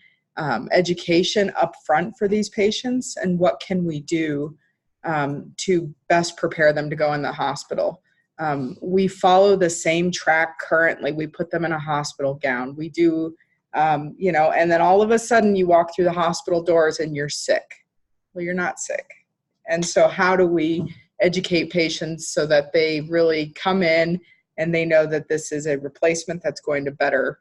S7: education up front for these patients and what can we do to best prepare them to go in the hospital. We follow the same track currently. We put them in a hospital gown. We do, and then all of a sudden you walk through the hospital doors and you're sick. Well, you're not sick. And so how do we educate patients so that they really come in and they know that this is a replacement that's going to better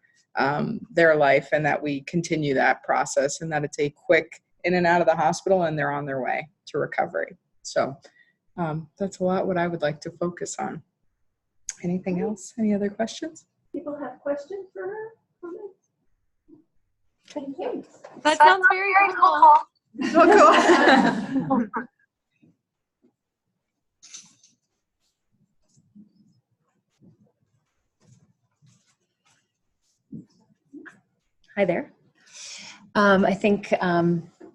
S7: their life, and that we continue that process, and that it's a quick in and out of the hospital and they're on their way to recovery. So that's a lot what I would like to focus on. Anything else? Any other questions?
S1: People have questions for her? Comments? Thank you.
S8: That sounds very cool.
S7: Oh, cool.
S8: Hi there. I think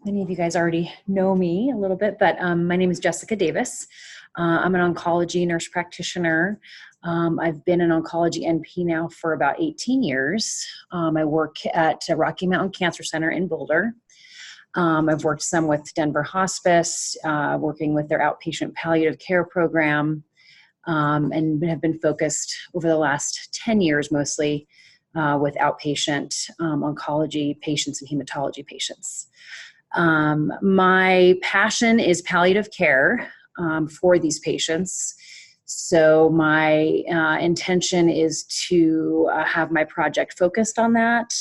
S8: many of you guys already know me a little bit, but my name is Jessica Davis. I'm an oncology nurse practitioner. I've been an oncology NP now for about 18 years. I work at Rocky Mountain Cancer Center in Boulder. I've worked some with Denver Hospice, working with their outpatient palliative care program, and have been focused over the last 10 years mostly with outpatient oncology patients and hematology patients. My passion is palliative care for these patients. So my intention is to have my project focused on that.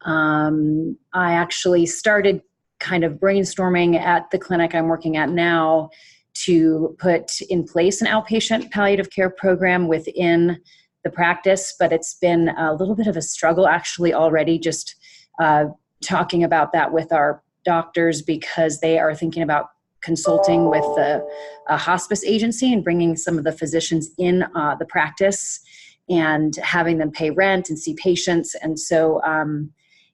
S8: I actually started kind of brainstorming at the clinic I'm working at now to put in place an outpatient palliative care program within the practice, but it's been a little bit of a struggle actually already, just talking about that with our doctors, because they are thinking about consulting with the hospice agency and bringing some of the physicians in the practice and having them pay rent and see patients. And so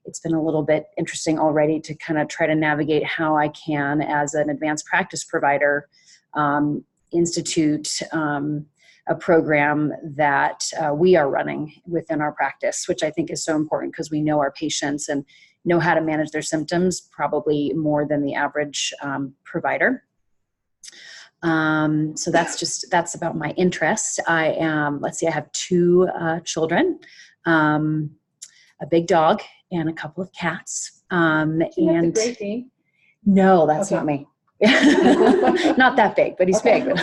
S8: it's been a little bit interesting already to kind of try to navigate how I can, as an advanced practice provider, institute a program that we are running within our practice, which I think is so important because we know our patients and know how to manage their symptoms probably more than the average provider. So that's about my interest. I have 2 children, a big dog and a couple of cats.
S3: And the Gracie.
S8: No, that's
S3: Okay.
S8: not me. Not that big, but he's
S3: Okay.
S8: big.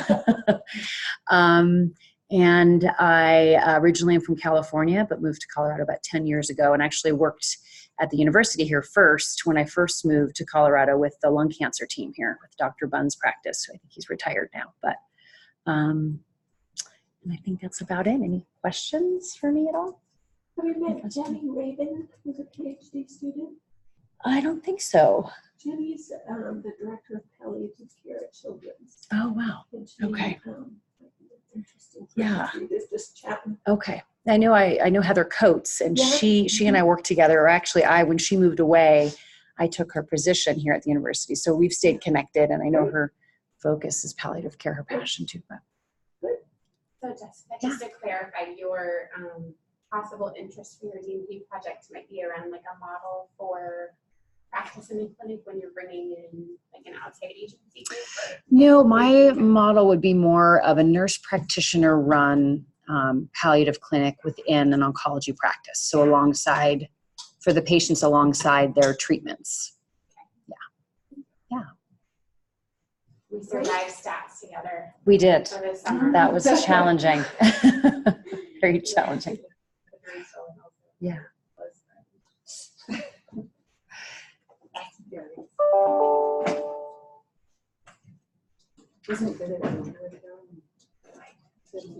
S8: And I originally am from California, but moved to Colorado about 10 years ago, and actually worked at the university here first when I first moved to Colorado with the lung cancer team here with Dr. Bunn's practice. I think he's retired now, but and I think that's about it. Any questions for me at all?
S1: Have you met Jenny Rabin, who's a PhD student?
S8: I don't think so.
S1: Jenny's the director of palliative care at Children's.
S8: Oh, wow.
S1: And she,
S8: Okay.
S1: Interesting.
S8: Yeah.
S1: Just chatting.
S8: Okay. I know Heather Coates, and
S1: Yeah.
S8: she and I worked together, or actually when she moved away, I took her position here at the university. So we've stayed connected, and I know her focus is palliative care, her passion too. But
S2: So Jessica, just to clarify, your possible interest for your DNP project might be around like a model for practice in the clinic when you're bringing in like an outside agency group?
S8: no, my model would be more of a nurse practitioner run palliative clinic within an oncology practice. So for the patients alongside their treatments.
S2: We survived stats together
S8: We did.
S2: for this summer.
S8: That was challenging. Very challenging. Yeah.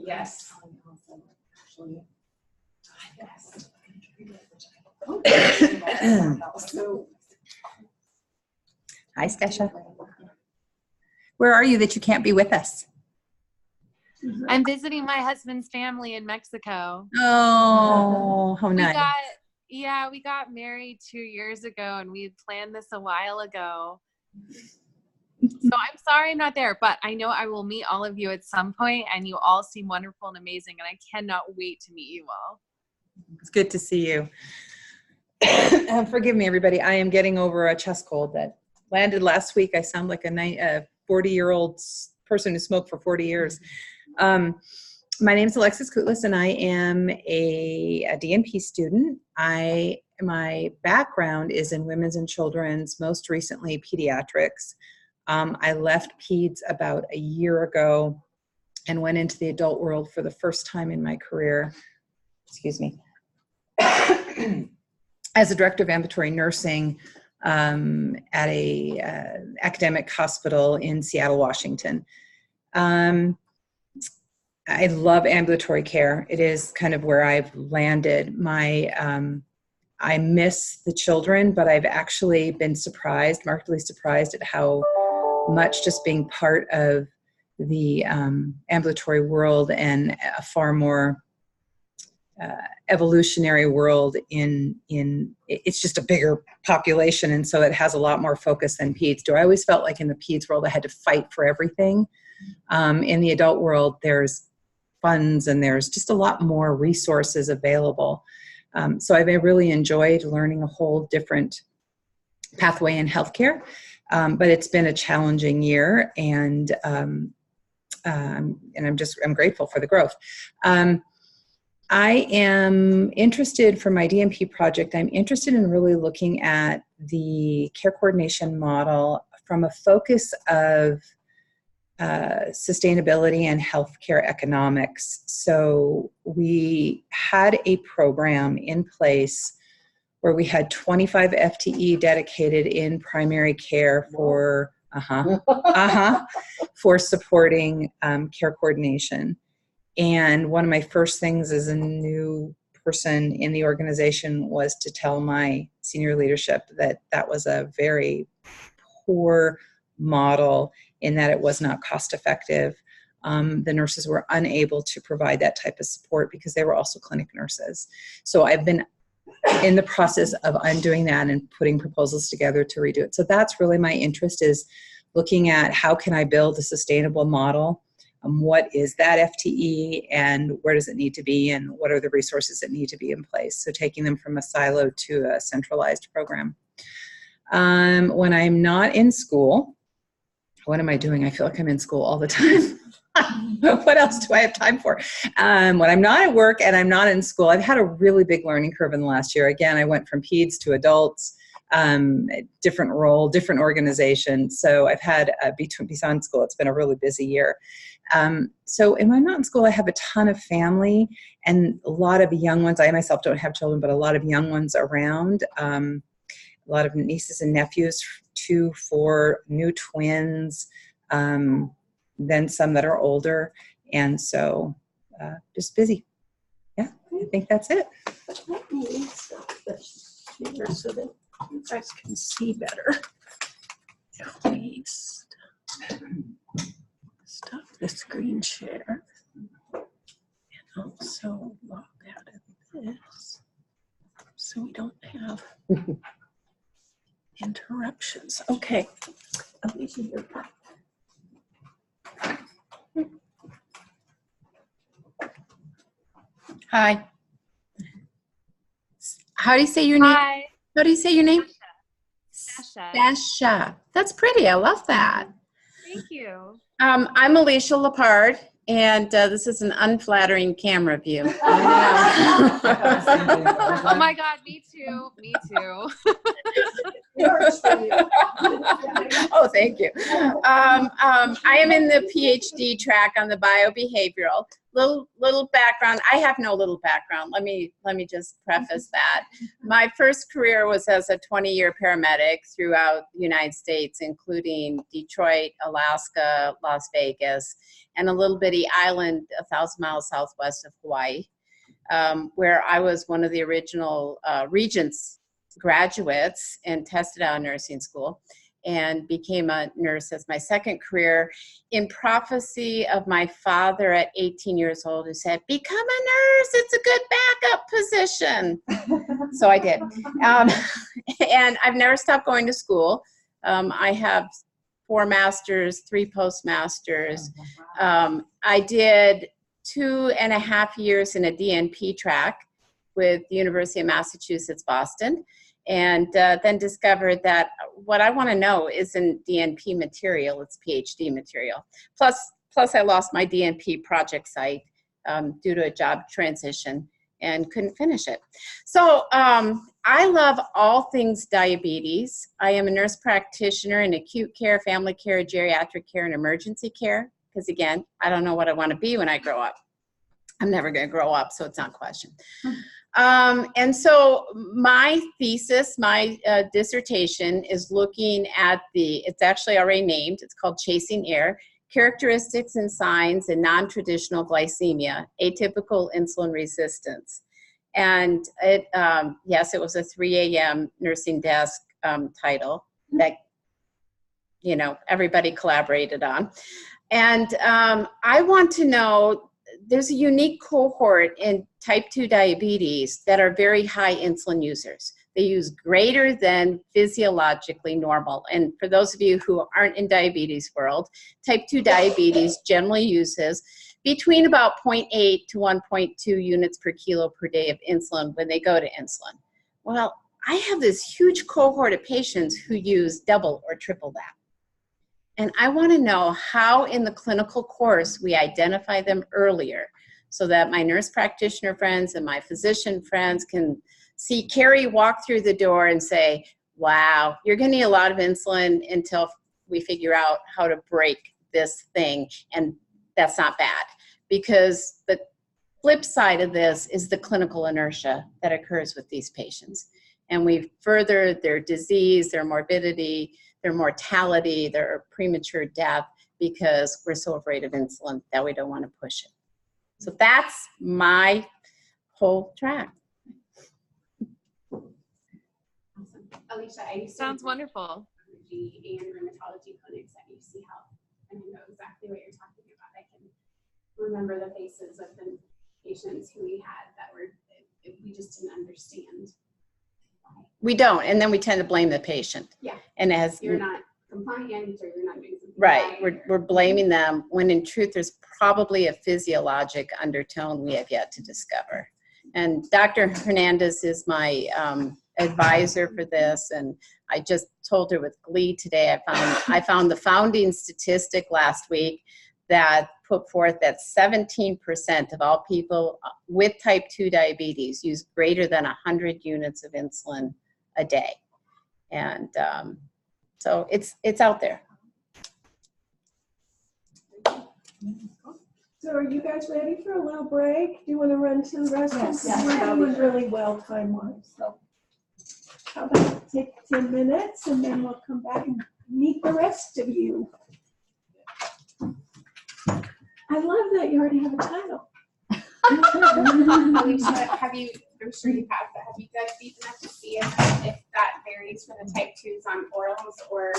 S2: Yes.
S9: Hi, Stasha. Where are you that you can't be with us?
S10: I'm visiting my husband's family in Mexico.
S9: Oh, how nice.
S10: We got married 2 years ago, and we had planned this a while ago. So I'm sorry I'm not there, but I know I will meet all of you at some point, and you all seem wonderful and amazing, and I cannot wait to meet you all.
S9: It's good to see you. Forgive me, everybody. I am getting over a chest cold that landed last week. I sound like a 40-year-old person who smoked for 40 years. My name is Alexis Kutlis, and I am a DNP student. My background is in women's and children's, most recently pediatrics. I left peds about a year ago and went into the adult world for the first time in my career. Excuse me. As a director of ambulatory nursing at a academic hospital in Seattle, Washington. I love ambulatory care. It is kind of where I've landed. I miss the children, but I've actually been markedly surprised at how much just being part of the ambulatory world and a far more evolutionary world it's just a bigger population, and so it has a lot more focus than peds do. I always felt like in the peds world I had to fight for everything. In the adult world there's funds and there's just a lot more resources available. So I've really enjoyed learning a whole different pathway in healthcare, but it's been a challenging year, and I'm grateful for the growth. I am interested for my DNP project. I'm interested in really looking at the care coordination model from a focus of sustainability and healthcare economics. So we had a program in place where we had 25 FTE dedicated in primary care for for supporting care coordination. And one of my first things as a new person in the organization was to tell my senior leadership that that was a very poor model in that it was not cost effective. The nurses were unable to provide that type of support because they were also clinic nurses. So I've been in the process of undoing that and putting proposals together to redo it. So that's really my interest, is looking at how can I build a sustainable model. What is that FTE and where does it need to be, and what are the resources that need to be in place? So taking them from a silo to a centralized program. When I'm not in school, what am I doing? I feel like I'm in school all the time. What else do I have time for? When I'm not at work and I'm not in school, I've had a really big learning curve in the last year. Again, I went from peds to adults, different role, different organization. So I've had, beyond school, it's been a really busy year. So in my mountain school, I have a ton of family and a lot of young ones. I myself don't have children, but a lot of young ones around. A lot of nieces and nephews, 2, 4 new twins, then some that are older. And so just busy. Yeah, I think that's it.
S1: Let me stop this here so that you guys can see better. If we stop the screen share and also log out of this so we don't have interruptions. Okay. Alicia, you're back.
S3: Hi. How do you say your name?
S10: Hi,
S3: How do you say your name?
S10: Sasha.
S3: Dasha. That's pretty. I love that.
S10: Thank you.
S3: I'm Alicia Lepard, and this is an unflattering camera view.
S10: Oh my God, me too. Me too.
S3: Oh, thank you. I am in the PhD track on the biobehavioral. Little background. I have no little background. Let me just preface that. My first career was as a 20-year paramedic throughout the United States, including Detroit, Alaska, Las Vegas, and a little bitty island 1,000 miles southwest of Hawaii, where I was one of the original Regents graduates and tested out of nursing school, and became a nurse as my second career in prophecy of my father at 18 years old, who said, "Become a nurse, it's a good backup position." So I did. And I've never stopped going to school. I have 4 masters, 3 postmasters. I did 2.5 years in a DNP track with the University of Massachusetts, Boston. And then discovered that what I want to know isn't DNP material, it's PhD material. Plus I lost my DNP project site due to a job transition and couldn't finish it. So I love all things diabetes. I am a nurse practitioner in acute care, family care, geriatric care, and emergency care. Because again, I don't know what I want to be when I grow up. I'm never going to grow up, so it's not a question. And so my thesis, my dissertation is looking at it's actually already named, it's called Chasing Air, Characteristics and Signs in Non-Traditional Glycemia, Atypical Insulin Resistance. And yes, it was a 3 a.m. nursing desk title that, everybody collaborated on. And I want to know, there's a unique cohort in type 2 diabetes that are very high insulin users. They use greater than physiologically normal. And for those of you who aren't in diabetes world, type 2 diabetes generally uses between about 0.8 to 1.2 units per kilo per day of insulin when they go to insulin. Well, I have this huge cohort of patients who use double or triple that. And I want to know how in the clinical course we identify them earlier so that my nurse practitioner friends and my physician friends can see Carrie walk through the door and say, wow, you're going to need a lot of insulin until we figure out how to break this thing. And that's not bad, because the flip side of this is the clinical inertia that occurs with these patients. And we've furthered their disease, their morbidity, their mortality, their premature death, because we're so afraid of insulin that we don't want to push it. So that's my whole track.
S2: Awesome. Alicia, I used to
S10: Sounds wonderful.
S2: allergy and rheumatology clinics at UC Health, and I know exactly what you're talking about. I can remember the faces of the patients who we had that we just didn't understand.
S3: We don't, and then we tend to blame the patient.
S2: Yeah.
S3: And as
S2: You're not compliant, or you're not doing something
S3: right,
S2: right.
S3: we're blaming them when in truth there's probably a physiologic undertone we have yet to discover. And Dr. Hernandez is my advisor for this, and I just told her with glee today, I found the founding statistic last week that put forth that 17% of all people with type 2 diabetes use greater than 100 units of insulin a day. And so it's out there.
S1: So are you guys ready for a little break? Do you want to run to the restroom?
S6: Yes.
S1: We're doing really well time-wise, so. How about take 10 minutes and then we'll come back and meet the rest of you. I love that you already have a title.
S2: Alicia, have you, I'm sure you have, but have you dug deep enough to see if that varies for the type 2s on orals or?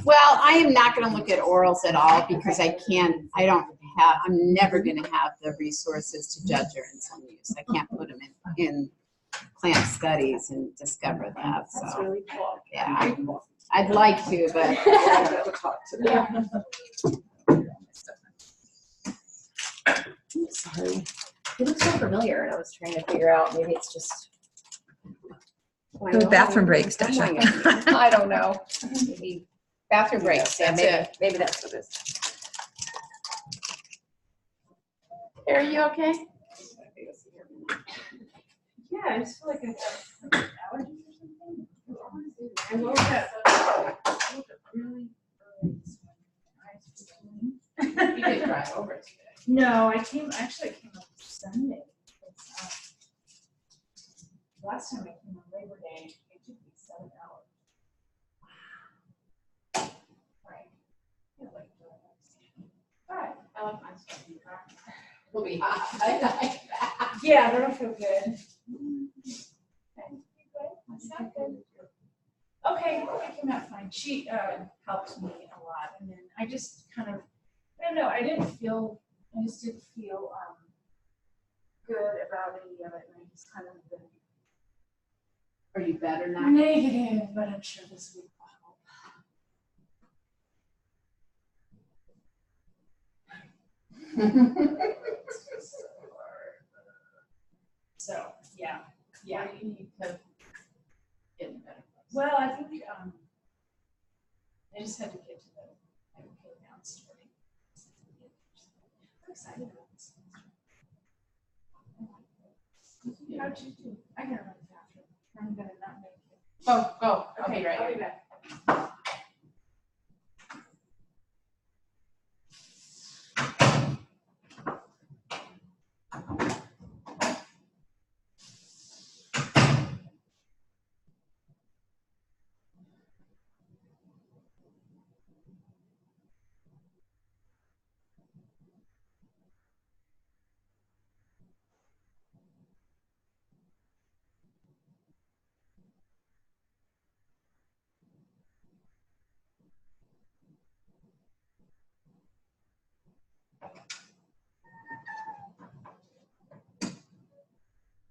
S3: Well, I am not going to look at orals at all because I'm never going to have the resources to judge your insulin use. I can't put them in plant studies and discover that.
S1: That's
S3: So,
S1: really cool.
S3: yeah, I'd like to, but
S1: Yeah.
S5: Sorry. It looks so familiar, and I was trying to figure out, maybe it's just.
S9: Those bathroom breaks, Dasha.
S5: I don't know. Maybe
S3: bathroom breaks,
S5: Yeah,
S3: that's
S5: maybe,
S3: it.
S5: maybe that's what it is.
S3: Are you okay?
S6: Yeah, I just feel like I have allergies or something.
S2: I woke up
S6: Really early this morning. My eyes were
S2: you did drive over today.
S6: No, I came up Sunday. It's, last time I came on Labor Day, it took me 7 hours. Right. Yeah, like,
S2: But I love my stuff in the car. We'll be hot. I like that.
S6: yeah, that'll feel good. Okay, I came out fine. She helped me a lot, and then I just kind of, I don't know, I just didn't feel good about any of it, and I just kind of been
S3: Are you better now?
S6: negative, but I'm sure this week will help. So, yeah,
S2: Yeah, you need to get in a better place.
S6: well, I think, I just had to get to the okay now story. I'm excited about this. How'd you do? I gotta run to the bathroom. I'm gonna not make it.
S2: Go, go. I'll be
S6: Okay,
S2: right
S6: I'll
S2: here.
S6: be back.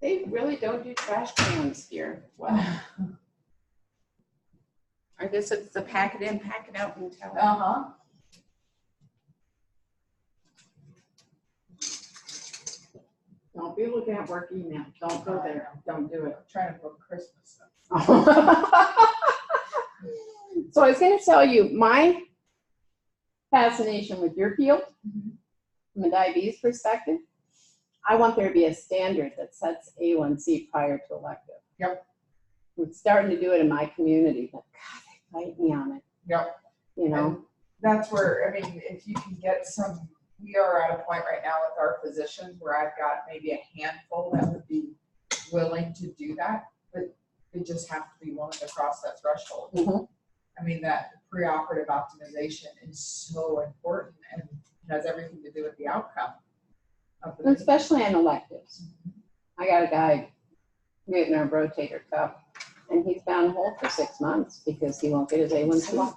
S3: They really don't do trash cans here. Wow. I guess it's the pack it in, pack it out and tell it.
S6: Uh-huh.
S3: Don't be looking at work email. Don't go there. Don't do it.
S2: I'm trying to book Christmas stuff.
S3: So I was going to tell you my fascination with your field from a diabetes perspective. I want there to be a standard that sets A1C prior to elective.
S7: Yep.
S3: We're starting to do it in my community, but God, they fight me on it.
S7: Yep.
S3: You know,
S7: That's where, I mean, if you can get some, we are at a point right now with our physicians where I've got maybe a handful that would be willing to do that, but they just have to be willing to cross that threshold.
S3: Mhm.
S7: I mean, that preoperative optimization is so important and has everything to do with the outcome of the patient.
S3: especially on electives. I got a guy getting a rotator cuff, and he's bound hold for 6 months because he won't get his A1C.
S1: Oh,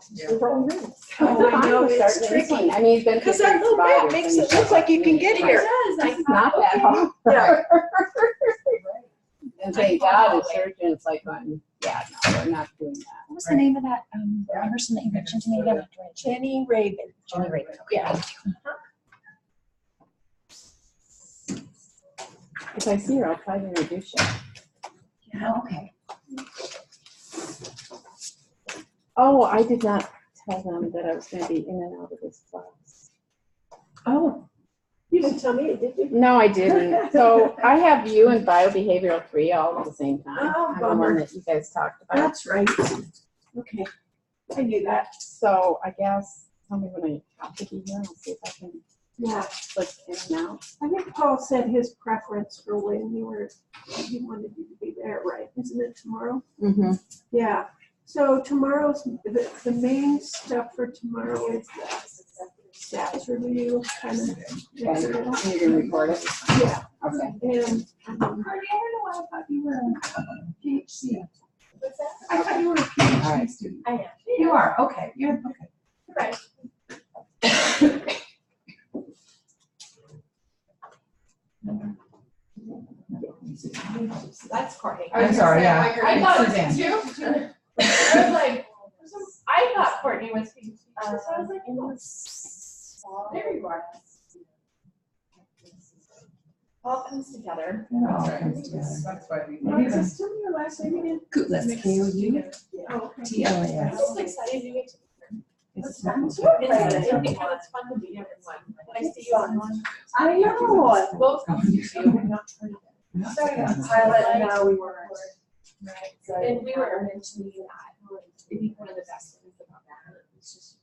S1: I
S3: I'm
S1: know, it's
S3: starting
S1: tricky.
S3: insulin. I mean, he's been
S1: Because
S3: through
S1: that little bit
S3: providers,
S1: makes
S3: and
S1: it
S3: he's
S1: look like you can get
S3: It
S1: here.
S3: It's not that hard.
S1: Yeah.
S3: And thank God the surgeon's like, going, yeah, no, we're not doing that.
S4: What was the name of that person that you mentioned to me again?
S1: Jenny Raven.
S4: Jenny Raven.
S1: Yeah.
S3: If I see her, I'll try to introduce you.
S4: Oh, okay.
S3: Oh, I did not tell them that I was going to be in and out of this class.
S1: Oh, you didn't tell me, did you?
S3: No, I didn't. So I have you and biobehavioral 3 all at the same time.
S1: Oh,
S3: I'm the one
S1: bummer.
S3: that you guys talked about.
S1: That's right. Okay, I knew that.
S3: So I guess, tell me when I have to be here, I'll see if I can.
S1: Yeah,
S4: Like now.
S1: I think Paul said his preference for when he wanted you to be there, right? Isn't it tomorrow?
S7: Mm-hmm.
S1: Yeah. So tomorrow's, the main stuff for tomorrow is the stats review kind of.
S4: You're gonna record it?
S1: Yeah.
S4: Okay.
S1: And,
S6: I don't know why I thought you were a PhD. What's that?
S9: I thought you were a PhD student.
S6: I am.
S9: You are, okay, you're, okay.
S6: Right.
S2: That's Courtney.
S9: I'm sorry, yeah.
S6: I thought
S9: Suzanne.
S6: too. I was like, I thought Courtney was PhD. So I was like, oh, there you are. All comes together.
S9: It all comes together.
S7: That's why we.
S1: What's still your last name again?
S9: Koulas, K-O-U-T-L-A-S.
S1: Oh, okay.
S6: I'm just excited to get to.
S9: It's
S6: I'm so
S9: not-
S6: excited. I think it's fun to meet everyone. When I see you online.
S1: I know.
S6: Both of you too. Started on pilot and now we were. Right. And we were mentioning that. It'd be one of the best things about that. It's just.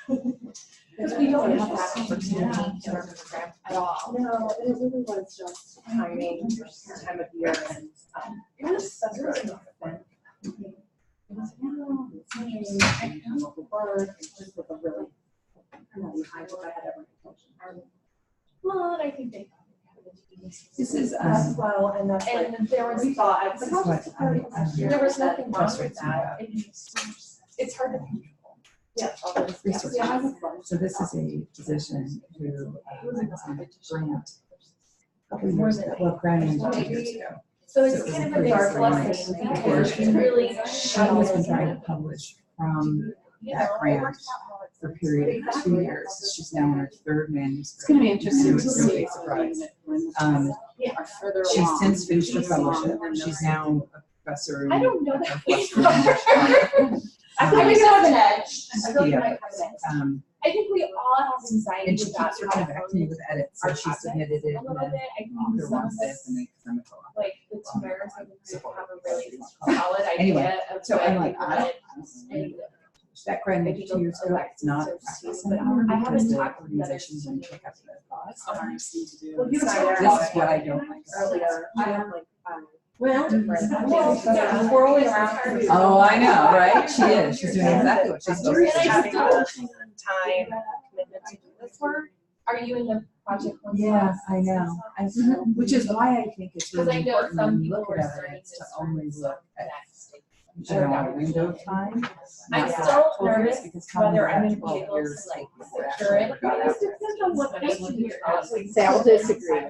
S6: Because we don't have that opportunity in our program at all. No, and it really was just timing, time of year, and it was such a fun. It was, no, it's nice. I come up with work, it's just with a really, high what I had ever intention. Well, and I think they.
S9: This is,
S6: As well, and that's like, and there was thoughts.
S9: This is what
S6: There was nothing wrong with
S9: frustrates me
S6: that.
S9: about
S6: It's hard to control. Yeah.
S9: resources.
S6: Yeah.
S9: So this is a physician who was on a grant a couple of years ago, well, granted 2 years ago.
S6: So it's kind of a dark lesson because she really.
S9: She has been trying to publish from that grant for a period of 2 years. She's now on her third manuscript.
S4: It's gonna be interesting to
S9: It's no
S4: see.
S9: big surprise.
S6: Yeah.
S4: Further
S9: She's
S4: along.
S9: since finished her fellowship. She's now a professor.
S6: I don't know
S9: at
S6: that.
S9: Northwestern.
S6: I think we have an edge. I feel like we
S9: Yeah.
S6: might have an edge.
S9: Um,
S6: I think we all have anxiety
S9: and she
S6: about
S9: keeps circling back to me with edits, so she submitted it,
S6: a
S9: and
S6: little
S9: then
S6: bit. I think
S9: author
S6: some of
S9: wants
S6: us,
S9: this, and then because I'm a co-author.
S6: like the two members of the group have a really solid
S9: Anyway,
S6: idea of
S9: so
S6: what
S9: I'm
S6: we
S9: like,
S6: want. And
S9: That granted 2 years ago, it's not a practice anymore
S6: I haven't
S9: because the
S6: talked with others.
S9: organizations don't pick up the thoughts.
S6: Well, you and I were
S9: This is what I don't like.
S6: earlier.
S1: Well,
S6: Yeah, whirling around.
S9: Oh, I know, right? She is. She's doing exactly what she's supposed
S6: And I
S9: to
S6: still
S9: do.
S6: time commitment to do this work. Are you in the project? one?
S9: Yeah, I know. Which is why I think it's
S6: Because
S9: really
S6: I know
S9: important
S6: some
S9: when you
S6: people
S9: look
S6: were
S9: at
S6: starting
S9: evidence to
S6: this
S9: only
S6: from
S9: look at,
S6: next.
S9: you know, a window of time.
S6: I'm
S9: not
S6: still
S9: 12 years,
S6: nervous
S9: because how
S6: whether
S9: long
S6: I'm
S9: did
S6: gonna
S9: that
S6: be
S9: 12
S6: able
S9: years
S6: to like
S9: take before it
S6: secure
S9: actually
S6: it.
S9: got out?
S6: Depends on what they can hear.
S4: I'll disagree.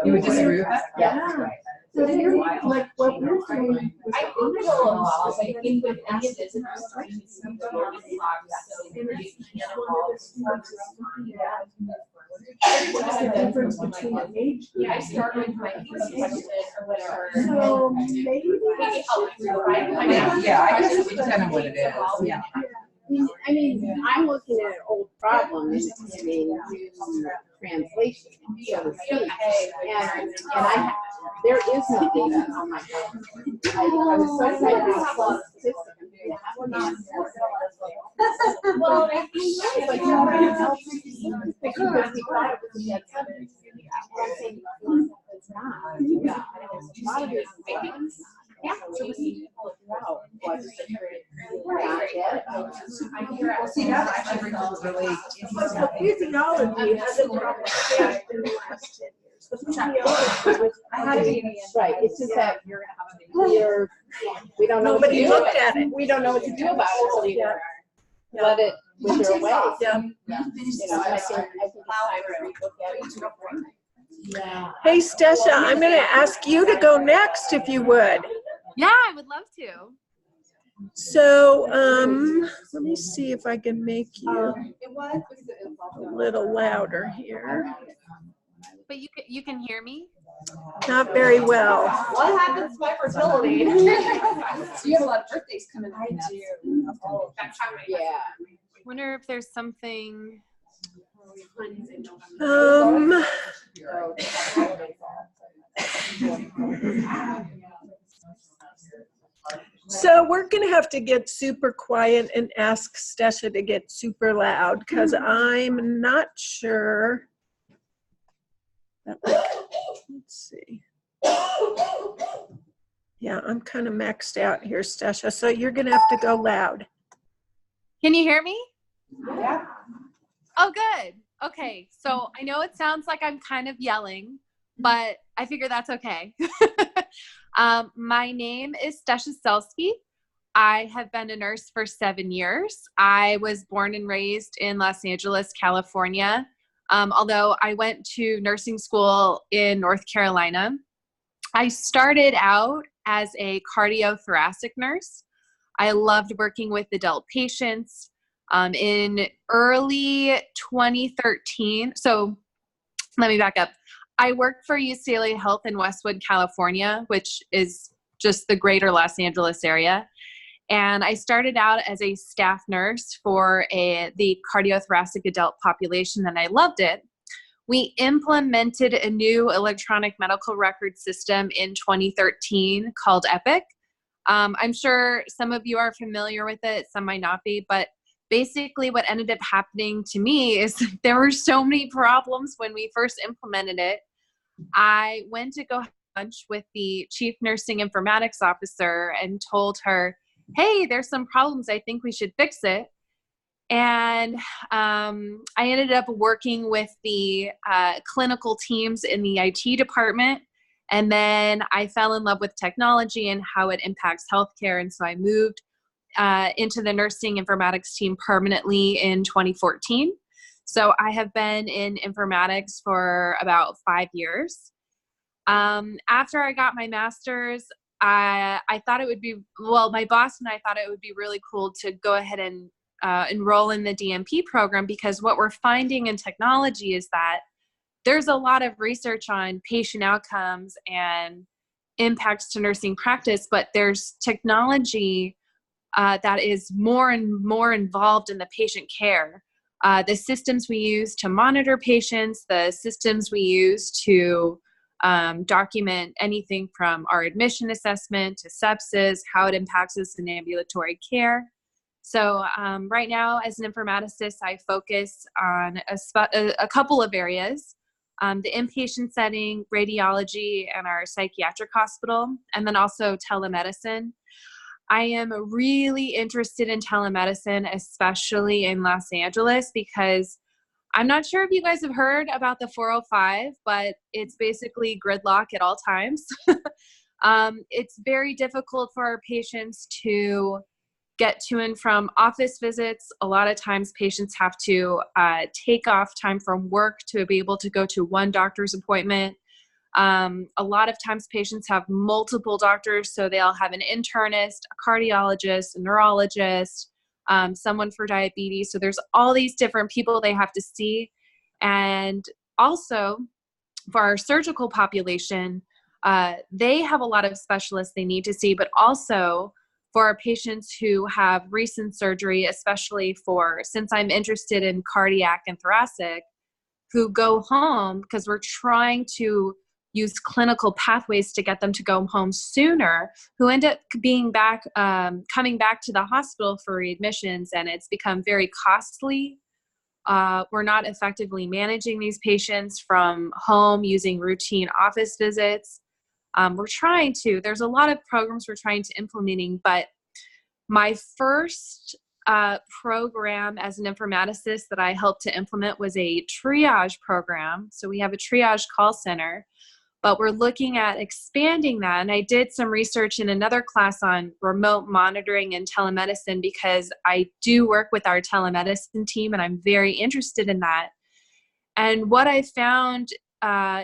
S9: You would disagree with that?
S1: Yeah. So you're like, what we're doing.
S6: I think it'll evolve. I think with any of this, it's going to be so
S1: What's the difference between an age group?
S6: Yeah, I started with my question or whatever.
S1: So maybe
S6: Maybe help me right?
S9: Yeah, I guess it's kind of what it is, yeah.
S3: I mean, I'm looking at old problems, I mean, translation, so to speak. And there is no data on my phone. I was so excited to saw the statistic. I'm very happy.
S6: Well, I think
S3: But you know, because we thought it was a dead subject. It's not. Yeah. A lot of it is. Yeah. So we need to pull it out. What's not yet.
S9: Well, see, that actually brings up a really interesting
S1: the
S9: thing.
S1: physiology hasn't probably changed in the last 10 years. The physiology was-
S6: I had to be.
S3: Right, it's just that we don't know what to
S1: Nobody
S3: do
S1: looked
S3: about
S1: at
S3: it. We don't know what to do about it until you let it wither away.
S1: Yeah.
S3: You know, I think it's time to relook at it. Yeah.
S1: Hey, Stesha, I'm going to ask you to go next if you would.
S10: Yeah, I would love to.
S1: So, let me see if I can make you a little louder here.
S10: But you can hear me?
S1: Not very well.
S6: What happens to my fertility?
S5: So you have a lot of birthdays coming up.
S6: I do.
S3: Yeah.
S10: Wonder if there's something.
S1: So we're gonna have to get super quiet and ask Stasha to get super loud, because I'm not sure. Let's see. Yeah, I'm kind of maxed out here, Stasha, so you're gonna have to go loud.
S10: Can you hear me? Yeah. Oh, good. Okay, so I know it sounds like I'm kind of yelling, but I figure that's okay. My name is Stasha Selsky. I have been a nurse for 7 years. I was born and raised in Los Angeles, California, although I went to nursing school in North Carolina. I started out as a cardiothoracic nurse. I loved working with adult patients. In early 2013, so let me back up. I worked for UCLA Health in Westwood, California, which is just the greater Los Angeles area. And I started out as a staff nurse for the cardiothoracic adult population, and I loved it. We implemented a new electronic medical record system in 2013 called Epic. I'm sure some of you are familiar with it, some might not be, but basically what ended up happening to me is there were so many problems when we first implemented it. I went to go have lunch with the chief nursing informatics officer and told her, hey, there's some problems. I think we should fix it. And I ended up working with the clinical teams in the IT department. And then I fell in love with technology and how it impacts healthcare. And so I moved into the nursing informatics team permanently in 2014. So I have been in informatics for about 5 years. After I got my master's, I thought it would be, well, my boss and I thought it would be really cool to go ahead and enroll in the DNP program, because what we're finding in technology is that there's a lot of research on patient outcomes and impacts to nursing practice, but there's technology that is more and more involved in the patient care. The systems we use to monitor patients, the systems we use to document anything from our admission assessment to sepsis, how it impacts us in ambulatory care. So right now, as an informaticist, I focus on a couple of areas. The inpatient setting, radiology, and our psychiatric hospital, and then also telemedicine. I am really interested in telemedicine, especially in Los Angeles, because I'm not sure if you guys have heard about the 405, but it's basically gridlock at all times. It's very difficult for our patients to get to and from office visits. A lot of times patients have to take off time from work to be able to go to one doctor's appointment. A lot of times patients have multiple doctors, so they'll have an internist, a cardiologist, a neurologist, someone for diabetes. So there's all these different people they have to see. And also for our surgical population, they have a lot of specialists they need to see, but also for our patients who have recent surgery, especially since I'm interested in cardiac and thoracic, who go home because we're trying to use clinical pathways to get them to go home sooner, who end up coming back to the hospital for readmissions, and it's become very costly. We're not effectively managing these patients from home using routine office visits. There's a lot of programs we're trying to implementing, but my first program as an informaticist that I helped to implement was a triage program. So we have a triage call center, but we're looking at expanding that. And I did some research in another class on remote monitoring and telemedicine, because I do work with our telemedicine team and I'm very interested in that. And what I found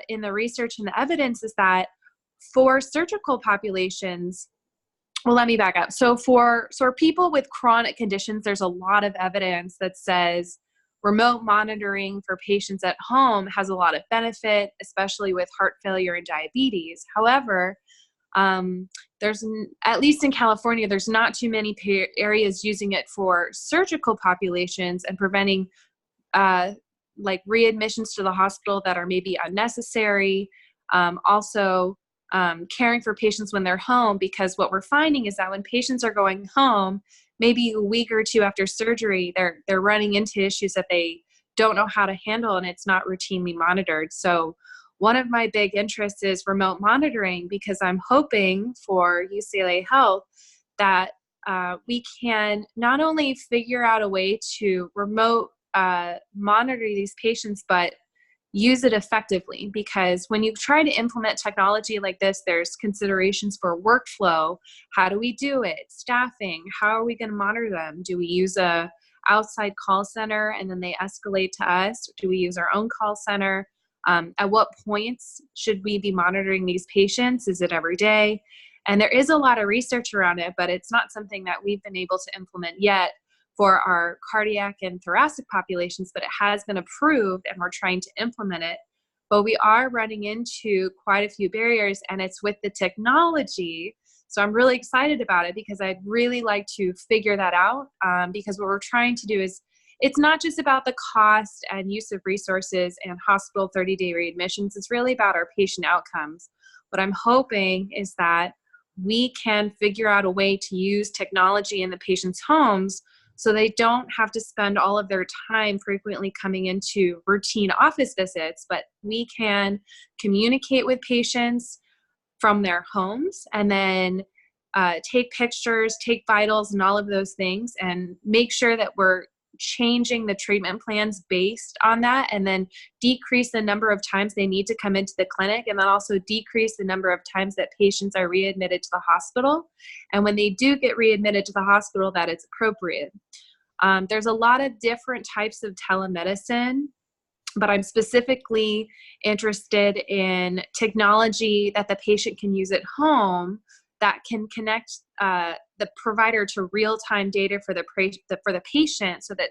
S10: in the research and the evidence is that for surgical populations, well, let me back up. So for people with chronic conditions, there's a lot of evidence that says remote monitoring for patients at home has a lot of benefit, especially with heart failure and diabetes. However, there's, at least in California, there's not too many areas using it for surgical populations and preventing like readmissions to the hospital that are maybe unnecessary. Also, caring for patients when they're home, because what we're finding is that when patients are going home, maybe a week or two after surgery, they're running into issues that they don't know how to handle, and it's not routinely monitored. So one of my big interests is remote monitoring, because I'm hoping for UCLA Health that we can not only figure out a way to remote monitor these patients, but use it effectively. Because when you try to implement technology like this, there's considerations for workflow. How do we do it? Staffing. How are we going to monitor them? Do we use a outside call center and then they escalate to us? Do we use our own call center? At what points should we be monitoring these patients? Is it every day? And there is a lot of research around it, but it's not something that we've been able to implement yet for our cardiac and thoracic populations, but it has been approved and we're trying to implement it. But we are running into quite a few barriers, and it's with the technology. So I'm really excited about it, because I'd really like to figure that out, because what we're trying to do is, it's not just about the cost and use of resources and hospital 30-day readmissions. It's really about our patient outcomes. What I'm hoping is that we can figure out a way to use technology in the patient's homes so they don't have to spend all of their time frequently coming into routine office visits, but we can communicate with patients from their homes, and then take pictures, take vitals and all of those things, and make sure that we're changing the treatment plans based on that, and then decrease the number of times they need to come into the clinic, and then also decrease the number of times that patients are readmitted to the hospital. And when they do get readmitted to the hospital, that it's appropriate. There's a lot of different types of telemedicine, but I'm specifically interested in technology that the patient can use at home that can connect the provider to real-time data for the patient, so that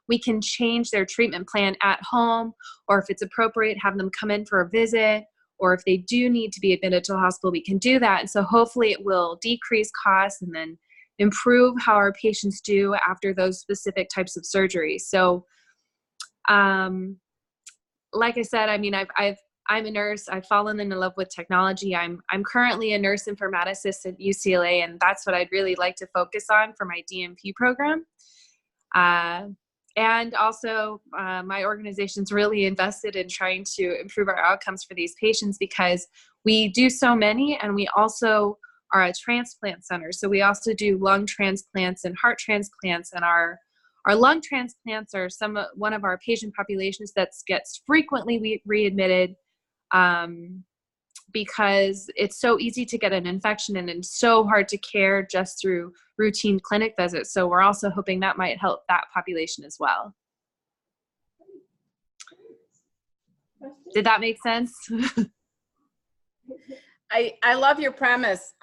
S10: we can change their treatment plan at home, or if it's appropriate, have them come in for a visit, or if they do need to be admitted to the hospital, we can do that. And so hopefully it will decrease costs and then improve how our patients do after those specific types of surgeries. So like I said, I mean, I'm a nurse. I've fallen in love with technology. I'm currently a nurse informaticist at UCLA, and that's what I'd really like to focus on for my DNP program. And also, my organization's really invested in trying to improve our outcomes for these patients, because we do so many, and we also are a transplant center. So we also do lung transplants and heart transplants, and our lung transplants are one of our patient populations that gets frequently readmitted, because it's so easy to get an infection and it's so hard to care just through routine clinic visits. So we're also hoping that might help that population as well. Did that make sense?
S3: I love your premise,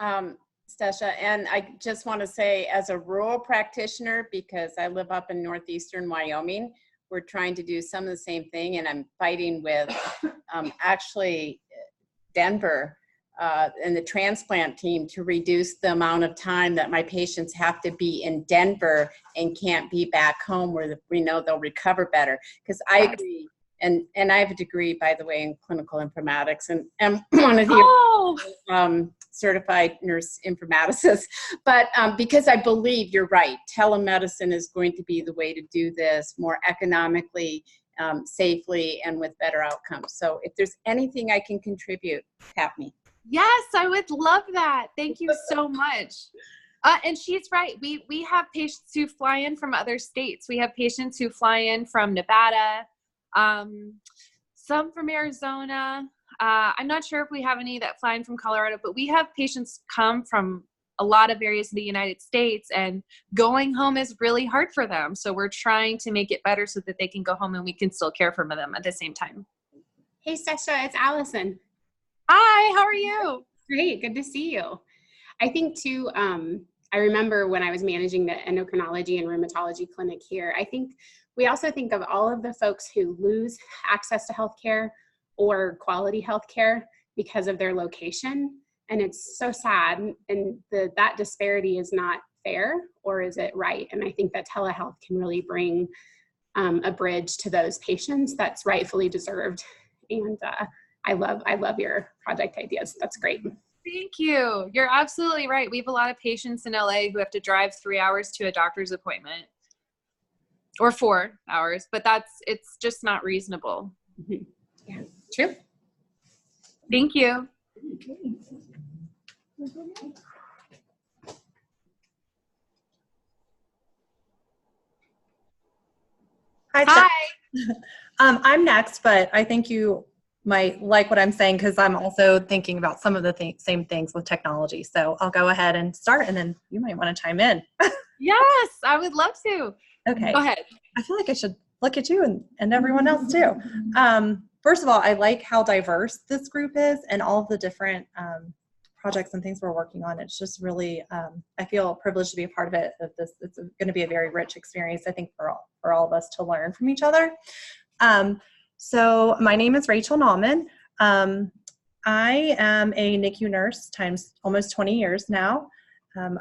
S3: Stacia, and I just want to say, as a rural practitioner, because I live up in northeastern Wyoming, we're trying to do some of the same thing, and I'm fighting with actually Denver and the transplant team to reduce the amount of time that my patients have to be in Denver and can't be back home, where we know they'll recover better. Because I agree. And I have a degree, by the way, in clinical informatics, and I'm one of the certified nurse informaticists. But because I believe you're right, telemedicine is going to be the way to do this more economically, safely, and with better outcomes. So if there's anything I can contribute, tap me.
S10: Yes, I would love that. Thank you so much. And she's right. We have patients who fly in from other states. We have patients who fly in from Nevada, some from Arizona. I'm not sure if we have any that fly in from Colorado, but we have patients come from a lot of areas of the United States, and going home is really hard for them. So we're trying to make it better so that they can go home and we can still care for them at the same time.
S11: Hey, Stacia, it's Allison.
S10: Hi, how are you?
S11: Great, good to see you. I think too, I remember when I was managing the endocrinology and rheumatology clinic here, I think we also think of all of the folks who lose access to healthcare or quality healthcare because of their location. And it's so sad, and that disparity is not fair, or is it right? And I think that telehealth can really bring a bridge to those patients that's rightfully deserved. And I love your project ideas. That's great.
S10: Thank you. You're absolutely right. We have a lot of patients in LA who have to drive 3 hours to a doctor's appointment, or 4 hours, but it's just not reasonable.
S11: Yeah, true.
S10: Thank you.
S12: Hi.
S10: Hi.
S12: I'm next, but I think you might like what I'm saying because I'm also thinking about some of the same things with technology. So I'll go ahead and start, and then you might want to chime in.
S10: Yes, I would love to.
S12: Okay.
S10: Go ahead.
S12: I feel like I should look at you and everyone else too. First of all, I like how diverse this group is and all of the different projects and things we're working on. It's just really, I feel privileged to be a part of it. It's going to be a very rich experience, I think, for all of us to learn from each other. So my name is Rachel Nauman. I am a NICU nurse times almost 20 years now.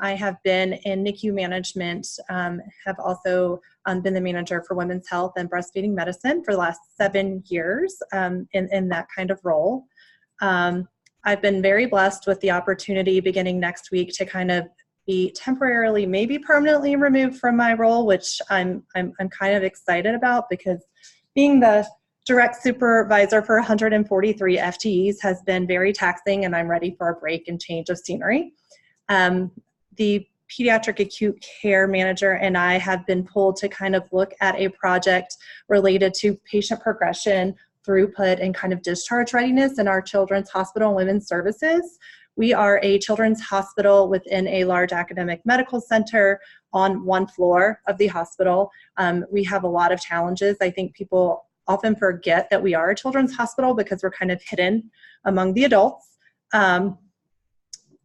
S12: I have been in NICU management, have also been the manager for women's health and breastfeeding medicine for the last 7 years in that kind of role. I've been very blessed with the opportunity beginning next week to kind of be temporarily, maybe permanently removed from my role, which I'm kind of excited about because being the direct supervisor for 143 FTEs has been very taxing, and I'm ready for a break and change of scenery. The pediatric acute care manager and I have been pulled to kind of look at a project related to patient progression, throughput, and kind of discharge readiness in our children's hospital and women's services. We are a children's hospital within a large academic medical center on one floor of the hospital. We have a lot of challenges. I think people often forget that we are a children's hospital because we're kind of hidden among the adults.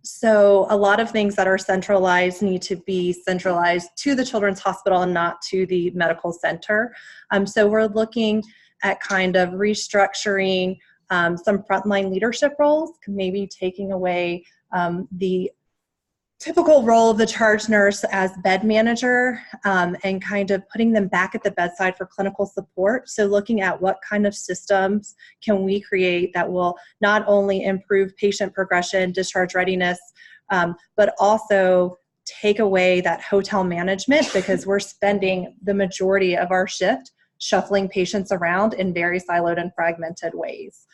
S12: So a lot of things that are centralized need to be centralized to the children's hospital and not to the medical center. So we're looking at kind of restructuring some frontline leadership roles, maybe taking away the typical role of the charge nurse as bed manager and kind of putting them back at the bedside for clinical support. So looking at what kind of systems can we create that will not only improve patient progression, discharge readiness, but also take away that hotel management because we're spending the majority of our shift shuffling patients around in very siloed and fragmented ways.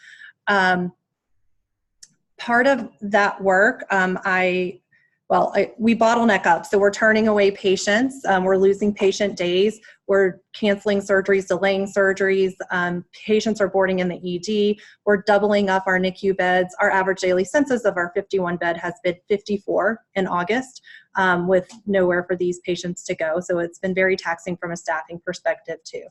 S12: Part of that work, we bottleneck up. So we're turning away patients. We're losing patient days. We're canceling surgeries, delaying surgeries. Patients are boarding in the ED. We're doubling up our NICU beds. Our average daily census of our 51 bed has been 54 in August with nowhere for these patients to go. So it's been very taxing from a staffing perspective too.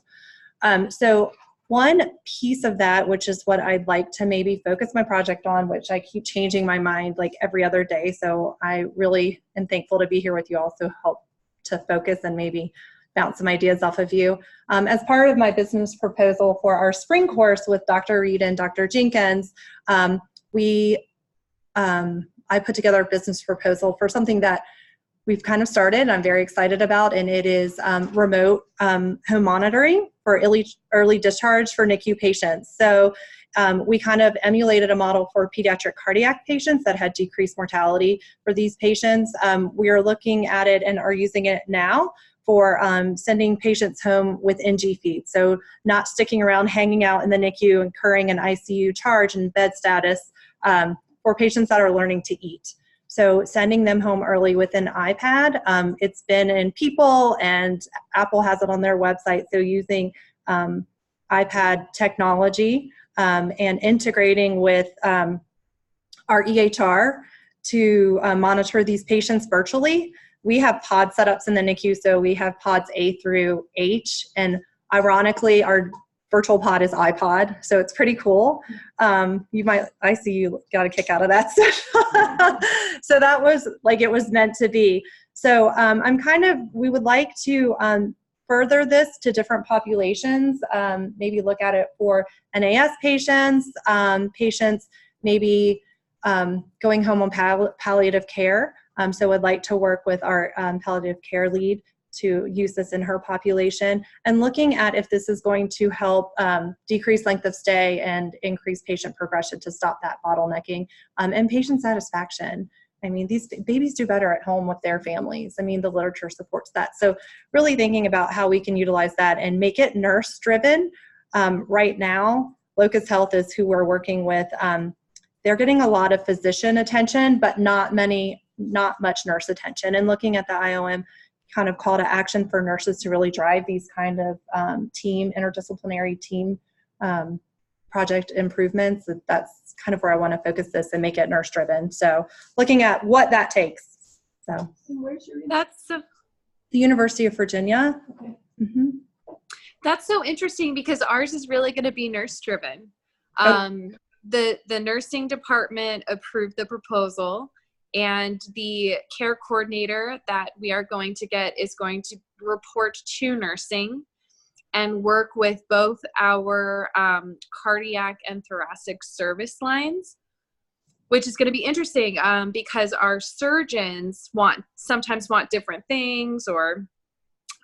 S12: So one piece of that, which is what I'd like to maybe focus my project on, which I keep changing my mind like every other day. So I really am thankful to be here with you all to help to focus and maybe bounce some ideas off of you. As part of my business proposal for our spring course with Dr. Reed and Dr. Jenkins, I put together a business proposal for something that we've kind of started and I'm very excited about, and it is remote home monitoring for early discharge for NICU patients. So we kind of emulated a model for pediatric cardiac patients that had decreased mortality for these patients. We are looking at it and are using it now for sending patients home with NG feeds. So not sticking around, hanging out in the NICU, incurring an ICU charge and bed status for patients that are learning to eat. So sending them home early with an iPad. It's been in People and Apple has it on their website. So using iPad technology and integrating with our EHR to monitor these patients virtually. We have pod setups in the NICU, so we have pods A through H, and ironically, our virtual pod is iPod, so it's pretty cool. I see you got a kick out of that. So that was like it was meant to be. So we would like to further this to different populations, maybe look at it for NAS patients, patients maybe going home on palliative care. So I'd like to work with our palliative care lead to use this in her population, and looking at if this is going to help decrease length of stay and increase patient progression to stop that bottlenecking, and patient satisfaction. I mean, these babies do better at home with their families. I mean, the literature supports that. So really thinking about how we can utilize that and make it nurse driven. Right now, Locus Health is who we're working with. They're getting a lot of physician attention, but not much nurse attention. And looking at the IOM kind of call to action for nurses to really drive these kind of interdisciplinary team project improvements, that's kind of where I want to focus this and make it nurse driven. So looking at what that takes. So
S10: That's so
S12: the University of Virginia.
S1: Okay.
S12: Mm-hmm.
S10: That's so interesting because ours is really going to be nurse driven. The nursing department approved the proposal, and the care coordinator that we are going to get is going to report to nursing and work with both our cardiac and thoracic service lines, which is going to be interesting because our surgeons sometimes want different things or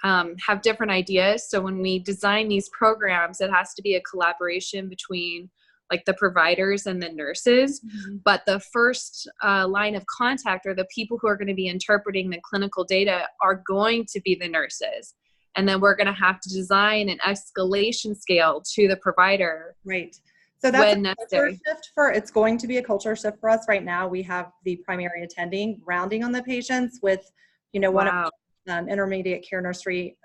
S10: have different ideas. So when we design these programs, it has to be a collaboration between like the providers and the nurses. Mm-hmm. But the first line of contact, or the people who are going to be interpreting the clinical data, are going to be the nurses. And then we're going to have to design an escalation scale to the provider.
S12: Right. So that's a culture shift it's going to be a culture shift for us. Right now, we have the primary attending rounding on the patients with, one of intermediate care nursery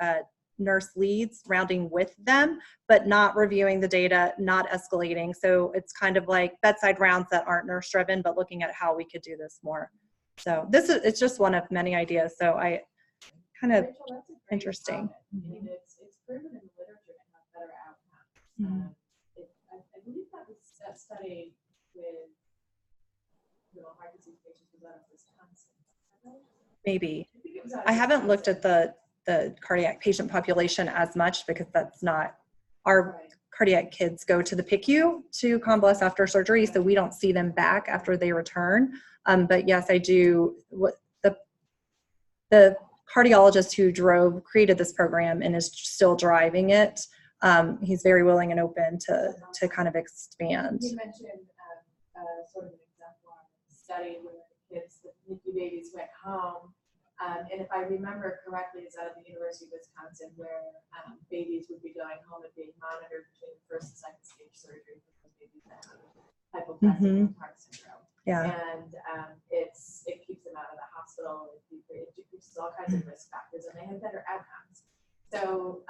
S12: nurse leads rounding with them, but not reviewing the data, not escalating. So it's kind of like bedside rounds that aren't nurse driven, but looking at how we could do this more. So it's just one of many ideas. So I kind of interesting.
S6: I mean, it's proven in the literature to have better outcomes. I believe that was studied with heart disease patients was out of Wisconsin.
S12: Maybe. I haven't looked at the cardiac patient population as much because that's not our cardiac kids go to the PICU to convalesce after surgery, so we don't see them back after they return. But yes, I do. The cardiologist who created this program and is still driving it, he's very willing and open to kind of expand.
S6: You mentioned sort of an exemplar study where the NICU babies went home. And if I remember correctly, it's out of the University of Wisconsin where babies would be going home and being monitored between first and second stage surgery for those babies that have hypoplastic heart syndrome.
S12: Yeah.
S6: And it keeps them out of the hospital. It decreases all kinds of risk factors, and they have better outcomes. So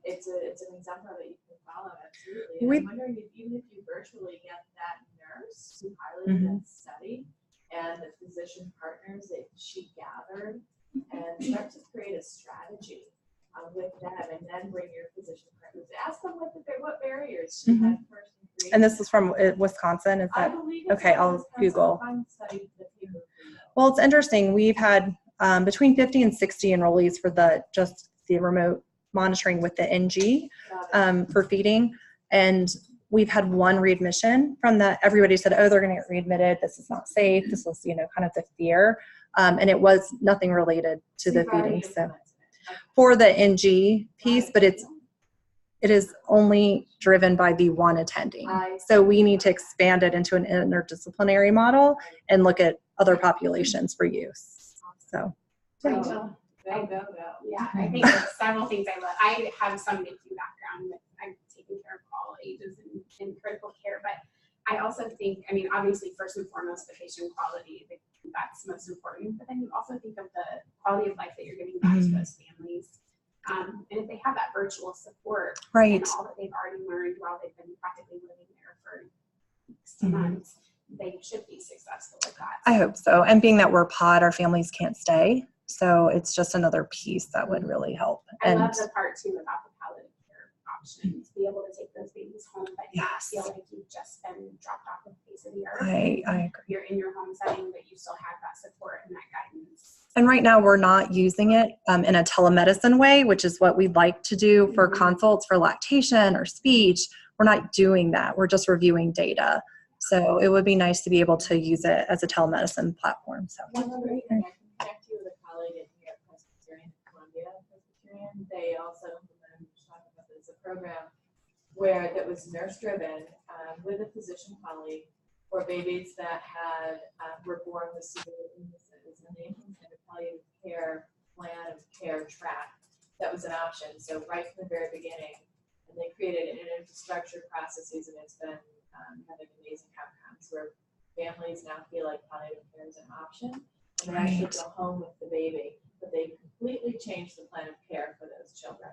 S6: it's an exemplar that you can follow, absolutely. And I'm wondering if even if you virtually get that nurse who piloted that study and the physician partners that she gathered, and start to create a strategy with them, and then bring your physician partners. Ask them what barriers she had first.
S12: And this is from Wisconsin, is that?
S6: I believe
S12: okay, I'll Google.
S6: Study the paper.
S12: Well, it's interesting. We've had between 50 and 60 enrollees for just the remote monitoring with the NG for feeding. And we've had one readmission from that. Everybody said, oh, they're going to get readmitted. This is not safe. This was, kind of the fear. And it was nothing related to the feeding. So for the NG piece, but it is only driven by the one attending. So we need to expand it into an interdisciplinary model and look at other populations for use. So.
S2: Go. Yeah, I think there's several things I love. I have some NICU background. I've taken care of all ages in critical care, but I also think, obviously, first and foremost, the patient quality, that's most important, but then you also think of the quality of life that you're giving back to those families. And if they have that virtual support and all that they've already learned while they've been practically living there for 6 months, they should be successful with that.
S12: I hope so. And being that we're pod, our families can't stay. So it's just another piece that would really help.
S2: I love the part too about the palliative care options, be able to take those babies home, but not feel like you've just been dropped off the face of the earth.
S12: I agree.
S2: You're in your home setting, but you still have that support and that guidance.
S12: And right now we're not using it in a telemedicine way, which is what we'd like to do for consults for lactation or speech. We're not doing that. We're just reviewing data. So it would be nice to be able to use it as a telemedicine platform. So.
S6: One other thing, I can connect you with a colleague in here at Presbyterian Columbia program that was nurse-driven with a physician colleague for babies that were born with severe illnesses, and they implemented a palliative care plan of care track that was an option. So right from the very beginning, and they created an infrastructure processes, and it's been having amazing outcomes where families now feel like palliative care is an option, and they actually go home with the baby. But they completely changed the plan of care for those children,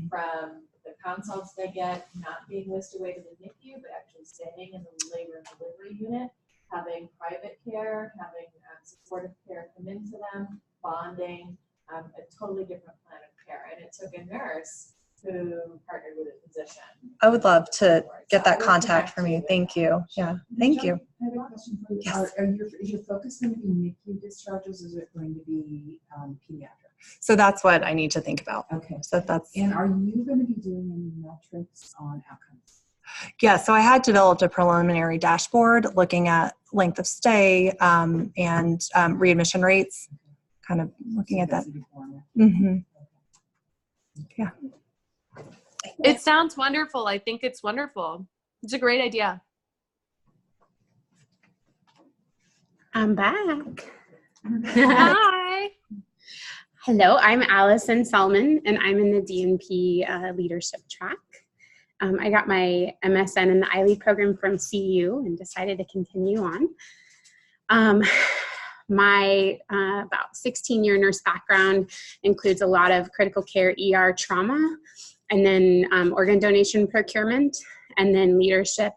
S6: from the consults they get not being whisked away to the NICU, but actually staying in the labor and delivery unit, having private care, having supportive care come into them, bonding, a totally different plan of care. And it took a nurse who partnered with a physician.
S12: I would love to get that
S6: So I will
S12: contact
S6: connect
S12: for me.
S6: you.
S12: Thank you. Yeah, thank you.
S13: I have a question for you.
S12: Yes.
S13: Is your focus going to be NICU discharges, or is it going to be pediatric?
S12: So that's what I need to think about.
S13: Okay.
S12: So that's,
S13: And are you going to be doing any metrics on outcomes?
S12: yeah, so I had developed a preliminary dashboard looking at length of stay and readmission rates, kind of looking at that. Mm-hmm. Yeah.
S10: It sounds wonderful. I think it's wonderful. It's a great idea.
S11: I'm back.
S10: Hi.
S11: Hello, I'm Allison Selman, and I'm in the DNP leadership track. I got my MSN in the ILE program from CU and decided to continue on. My about 16-year nurse background includes a lot of critical care ER trauma, and then organ donation procurement, and then leadership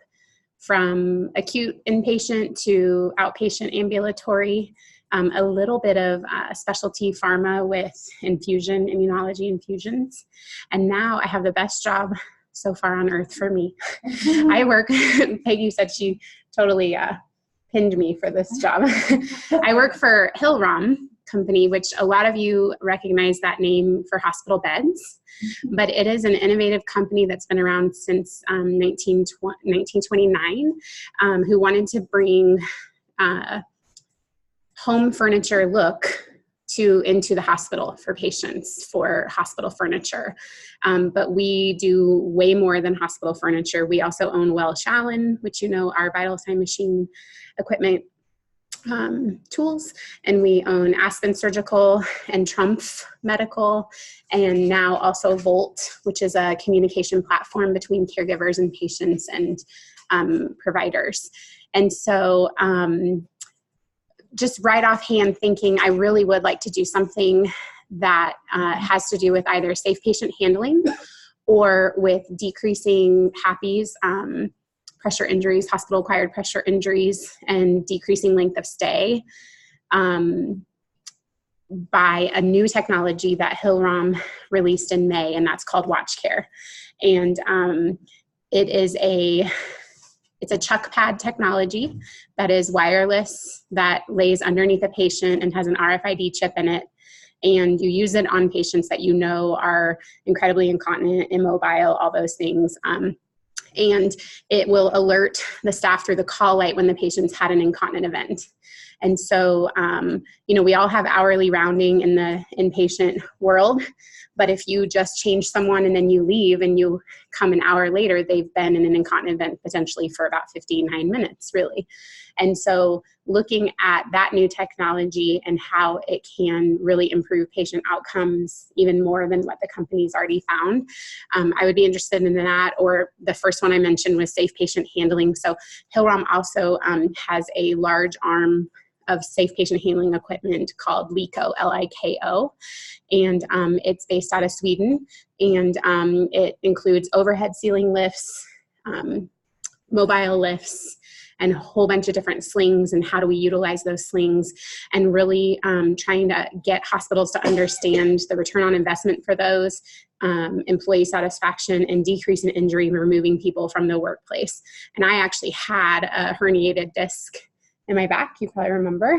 S11: from acute inpatient to outpatient ambulatory, a little bit of specialty pharma with infusion, immunology infusions. And now I have the best job so far on earth for me. I work, Peggy said she totally pinned me for this job. I work for Hillrom Company, which a lot of you recognize that name for hospital beds, but it is an innovative company that's been around since 1929, who wanted to bring home furniture look into the hospital for patients for hospital furniture. But we do way more than hospital furniture. We also own Welsh Allen, which you know, our vital sign machine equipment tools, and we own Aspen Surgical and Trumpf Medical, and now also Volt, which is a communication platform between caregivers and patients and providers. And so just right offhand thinking, I really would like to do something that has to do with either safe patient handling or with decreasing HAPIs, pressure injuries, hospital-acquired pressure injuries, and decreasing length of stay by a new technology that Hillrom released in May, and that's called WatchCare. And it's a chuck pad technology that is wireless, that lays underneath a patient and has an RFID chip in it. And you use it on patients that you know are incredibly incontinent, immobile, all those things. And it will alert the staff through the call light when the patient's had an incontinent event. And so, we all have hourly rounding in the inpatient world, but if you just change someone and then you leave and you come an hour later, they've been in an incontinent event potentially for about 59 minutes, really. And so looking at that new technology and how it can really improve patient outcomes even more than what the company's already found, I would be interested in that. Or the first one I mentioned was safe patient handling. So Hillrom also has a large arm of safe patient handling equipment called Liko, L-I-K-O. And it's based out of Sweden. And it includes overhead ceiling lifts, mobile lifts, and a whole bunch of different slings, and how do we utilize those slings, and really trying to get hospitals to understand the return on investment for those, employee satisfaction, and decrease in injury, removing people from the workplace. And I actually had a herniated disc in my back, you probably remember,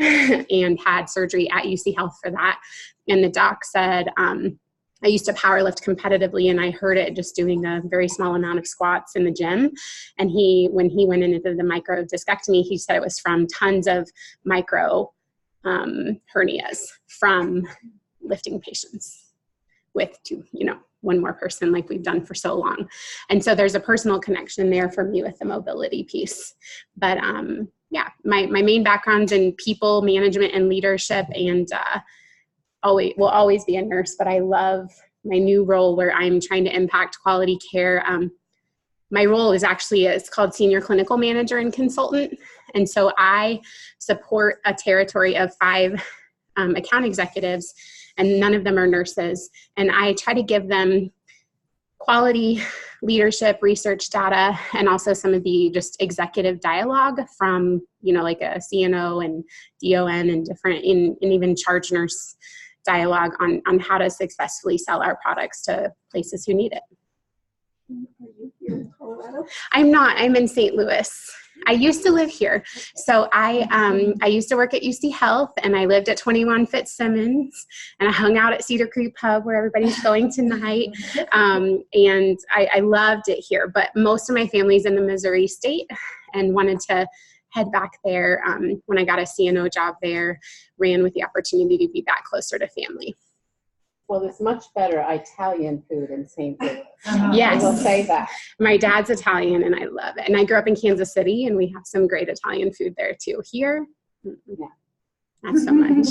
S11: and had surgery at UC Health for that. And the doc said, I used to power lift competitively, and I heard it just doing a very small amount of squats in the gym. And when he went into the micro discectomy, he said it was from tons of micro hernias from lifting patients with one more person like we've done for so long. And so there's a personal connection there for me with the mobility piece. But yeah, my main background's in people management and leadership, and will always be a nurse, but I love my new role where I'm trying to impact quality care. My role is actually, it's called Senior Clinical Manager and Consultant. And so I support a territory of 5 account executives, and none of them are nurses. And I try to give them quality leadership, research data, and also some of the just executive dialogue from, like a CNO and DON and different, and even charge nurse dialogue on how to successfully sell our products to places who need it.
S1: Are you here in Colorado?
S11: I'm not. I'm in St. Louis. I used to live here. So I used to work at UC Health, and I lived at 21 Fitzsimmons, and I hung out at Cedar Creek Pub where everybody's going tonight. And I loved it here, but most of my family's in the Missouri state and wanted to head back there. When I got a CNO job there, ran with the opportunity to be back closer to family.
S3: Well, there's much better Italian food in St. Louis.
S11: Yes.
S3: I will say that.
S11: My dad's Italian and I love it. And I grew up in Kansas City, and we have some great Italian food there too. Here, not so much.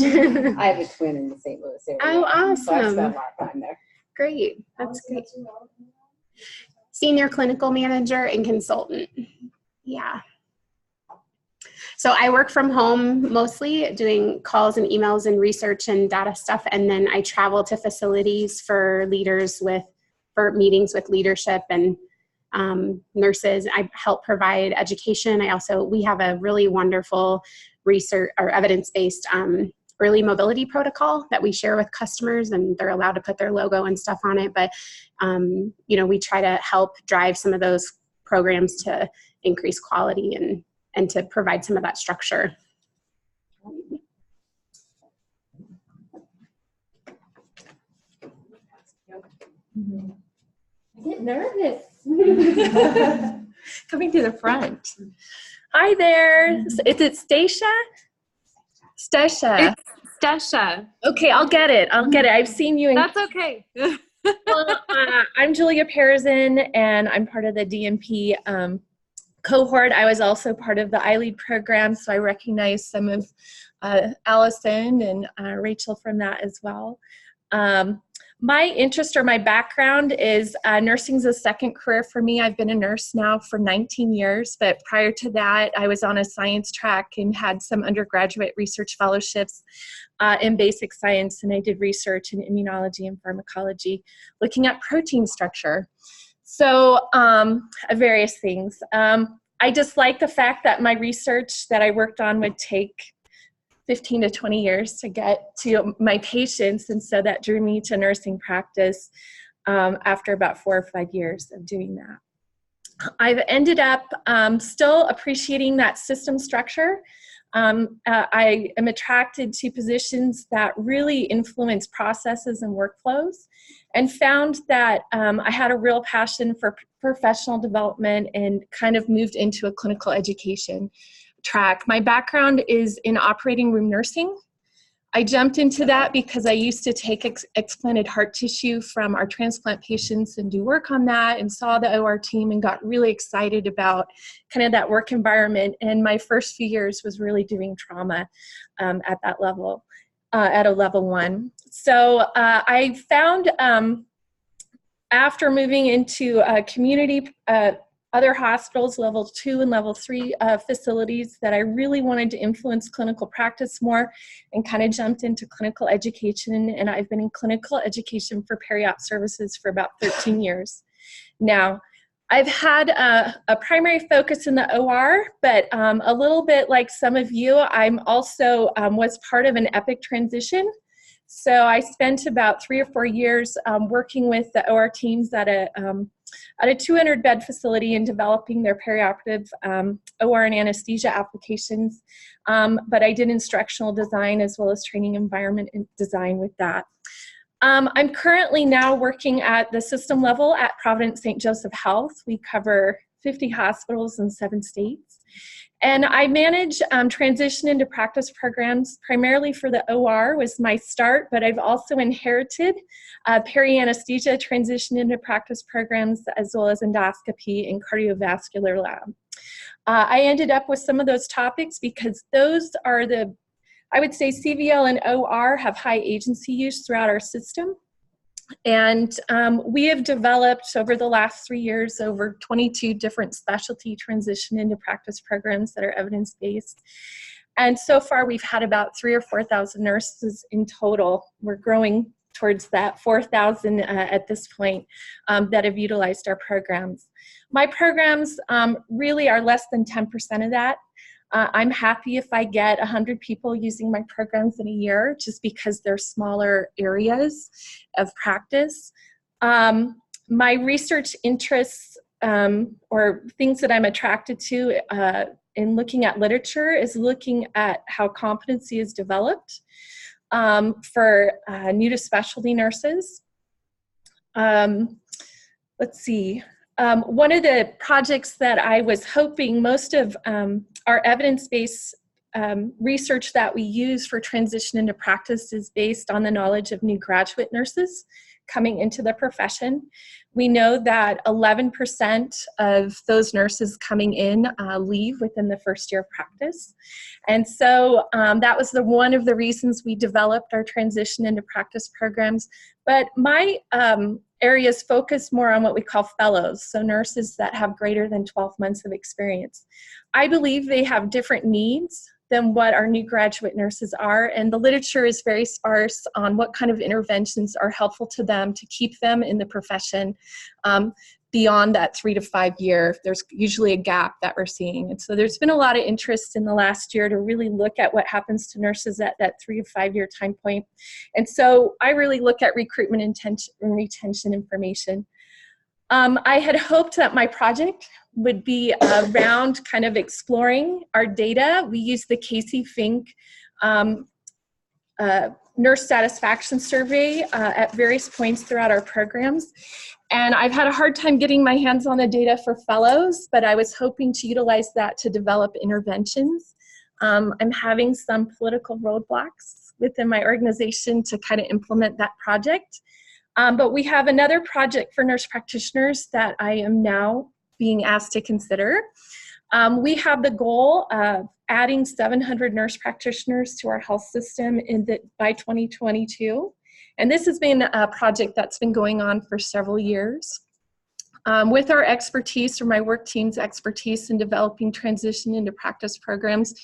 S3: I have a twin in the St. Louis area.
S11: Oh, awesome.
S3: So I spent a lot of time there.
S11: Great. That's great. Senior Clinical Manager and Consultant. Yeah. So I work from home mostly, doing calls and emails and research and data stuff. And then I travel to facilities for leaders for meetings with leadership and nurses. I help provide education. We have a really wonderful research or evidence-based early mobility protocol that we share with customers, and they're allowed to put their logo and stuff on it. But, we try to help drive some of those programs to increase quality and to provide some of that structure.
S2: I get nervous.
S14: Coming to the front. Hi there. Is it Stacia? Stacia.
S10: It's Stacia.
S14: Okay, I'll get it. I've seen you in.
S10: That's okay.
S14: Well, I'm Julia Pearson, and I'm part of the DNP cohort. I was also part of the iLead program, so I recognize some of Allison and Rachel from that as well. My interest or my background is nursing's a second career for me. I've been a nurse now for 19 years, but prior to that, I was on a science track and had some undergraduate research fellowships in basic science, and I did research in immunology and pharmacology, looking at protein structure. So various things. I just like the fact that my research that I worked on would take 15 to 20 years to get to my patients, and so that drew me to nursing practice after about 4 or 5 years of doing that. I've ended up still appreciating that system structure. I am attracted to positions that really influence processes and workflows, and found that I had a real passion for professional development and kind of moved into a clinical education track. My background is in operating room nursing. I jumped into that because I used to take explanted heart tissue from our transplant patients and do work on that, and saw the OR team and got really excited about kind of that work environment. And my first few years was really doing trauma at that level, at a level 1. So I found after moving into community other hospitals, level 2 and level 3 facilities, that I really wanted to influence clinical practice more, and kind of jumped into clinical education. And I've been in clinical education for peri-op services for about 13 years now. I've had a primary focus in the OR, but a little bit like some of you, I'm also was part of an EPIC transition. So I spent about 3 or 4 years working with the OR teams at a 200-bed facility and developing their perioperative OR and anesthesia applications. But I did instructional design as well as training environment design with that. I'm currently now working at the system level at Providence St. Joseph Health. We cover 50 hospitals in 7 states. And I manage transition into practice programs primarily for the OR was my start, but I've also inherited peri-anesthesia transition into practice programs as well as endoscopy and cardiovascular lab. I ended up with some of those topics because those are I would say CVL and OR have high agency use throughout our system. And we have developed over the last 3 years over 22 different specialty transition into practice programs that are evidence-based. And so far we've had about 3,000 or 4,000 nurses in total. We're growing towards that 4,000 at this point that have utilized our programs. My programs really are less than 10% of that. I'm happy if I get 100 people using my programs in a year, just because they're smaller areas of practice. My research interests or things that I'm attracted to in looking at literature is looking at how competency is developed for new to specialty nurses. Let's see. One of the projects that I was hoping most of our evidence-based research that we use for transition into practice is based on the knowledge of new graduate nurses coming into the profession. We know that 11% of those nurses coming in leave within the first year of practice. And so that was one of the reasons we developed our transition into practice programs. But my areas focus more on what we call fellows, so nurses that have greater than 12 months of experience. I believe they have different needs than what our new graduate nurses are, and the literature is very sparse on what kind of interventions are helpful to them to keep them in the profession beyond that 3 to 5 year. There's usually a gap that we're seeing. And so there's been a lot of interest in the last year to really look at what happens to nurses at that 3 to 5 year time point. And so I really look at recruitment intention and retention information. I had hoped that my project would be around kind of exploring our data. We use the Casey Fink nurse satisfaction survey at various points throughout our programs. And I've had a hard time getting my hands on the data for fellows, but I was hoping to utilize that to develop interventions. I'm having some political roadblocks within my organization to kind of implement that project. But we have another project for nurse practitioners that I am now being asked to consider. We have the goal of adding 700 nurse practitioners to our health system by 2022. And this has been a project that's been going on for several years. With our expertise, or my work team's expertise in developing transition into practice programs,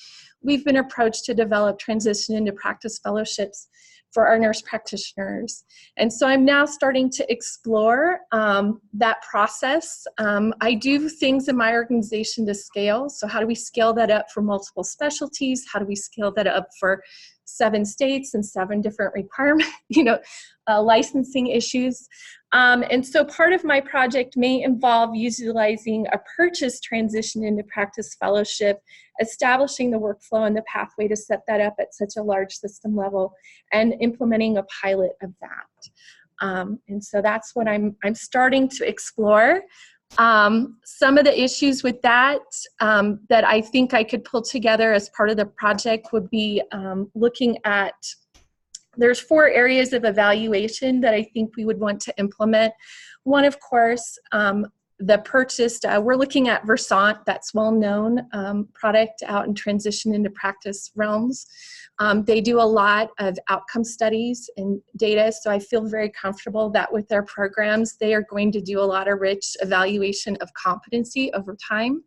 S14: we've been approached to develop transition into practice fellowships for our nurse practitioners. And so I'm now starting to explore that process. I do things in my organization to scale. So how do we scale that up for multiple specialties? How do we scale that up for 7 states and 7 different requirement, licensing issues? And so part of my project may involve utilizing a purchase transition into practice fellowship, establishing the workflow and the pathway to set that up at such a large system level, and implementing a pilot of that. And so that's what I'm starting to explore. Some of the issues with that that I think I could pull together as part of the project would be looking at, there's 4 areas of evaluation that I think we would want to implement. One, of course, the purchased, we're looking at Versant, that's well-known product out in transition into practice realms. They do a lot of outcome studies and data, so I feel very comfortable that with their programs, they are going to do a lot of rich evaluation of competency over time.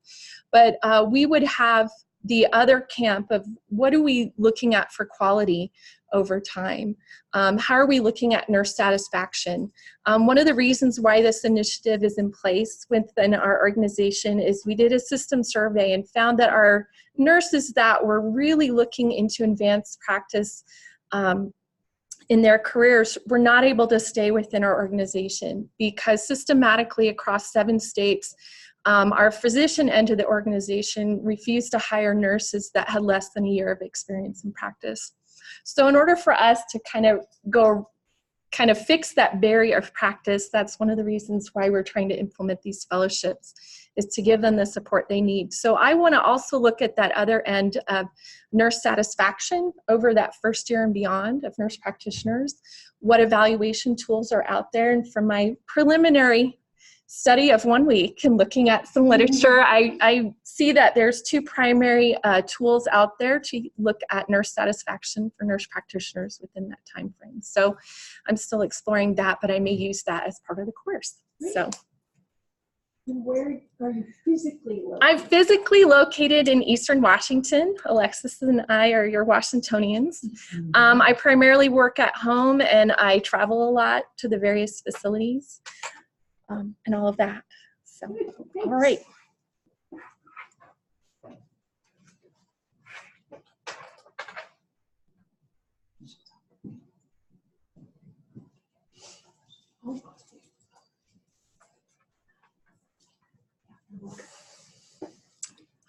S14: But we would have the other camp of what are we looking at for quality over time? How are we looking at nurse satisfaction? One of the reasons why this initiative is in place within our organization is we did a system survey and found that our nurses that were really looking into advanced practice in their careers were not able to stay within our organization because systematically across 7 states, our physician end of the organization refused to hire nurses that had less than a year of experience in practice. So in order for us to kind of go kind of fix that barrier of practice. That's one of the reasons why we're trying to implement these fellowships, is to give them the support they need. So I want to also look at that other end of nurse satisfaction over that first year and beyond of nurse practitioners. What evaluation tools are out there? And from my preliminary study of 1 week and looking at some literature, I see that there's two primary tools out there to look at nurse satisfaction for nurse practitioners within that time frame. So I'm still exploring that, but I may use that as part of the course. So.
S1: And where are you physically located?
S14: I'm physically located in Eastern Washington. Alexis and I are your Washingtonians. I primarily work at home, and I travel a lot to the various facilities and all of that. So, all right.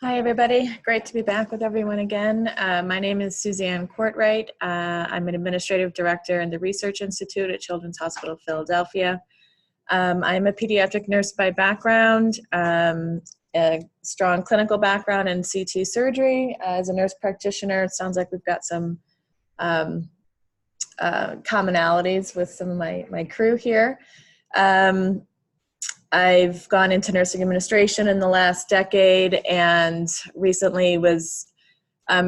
S14: Hi, everybody. Great to be back with everyone again. My name is Suzanne Courtwright. I'm an administrative director in the Research Institute at Children's Hospital of Philadelphia. I'm a pediatric nurse by background, a strong clinical background in CT surgery. As a nurse practitioner, it sounds like we've got some commonalities with some of my crew here. I've gone into nursing administration in the last decade, and recently was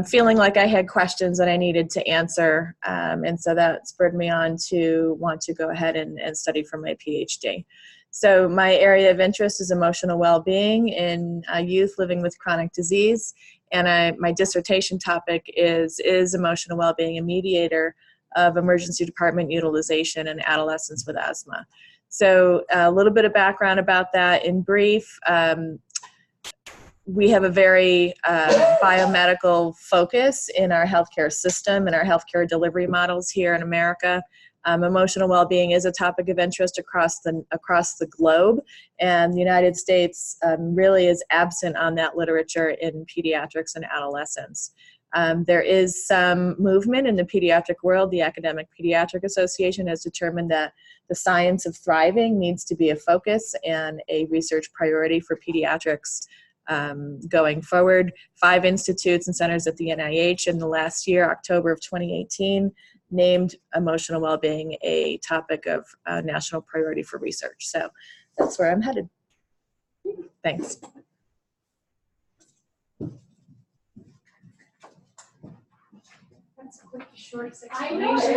S14: feeling like I had questions that I needed to answer, and so that spurred me on to want to go ahead and study for my PhD. So my area of interest is emotional well-being in youth living with chronic disease, and my dissertation topic is emotional well-being a mediator of emergency department utilization in adolescents with asthma? So a little bit of background about that in brief. We have a very biomedical focus in our healthcare system and our healthcare delivery models here in America. Emotional well-being is a topic of interest across the globe, and the United States really is absent on that literature in pediatrics and adolescents. There is some movement in the pediatric world. The Academic Pediatric Association has determined that the science of thriving needs to be a focus and a research priority for pediatrics going forward. 5 institutes and centers at the NIH in the last year, October of 2018, named emotional well-being a topic of national priority for research. So that's where I'm headed. Thanks.
S1: That's a quick, short explanation.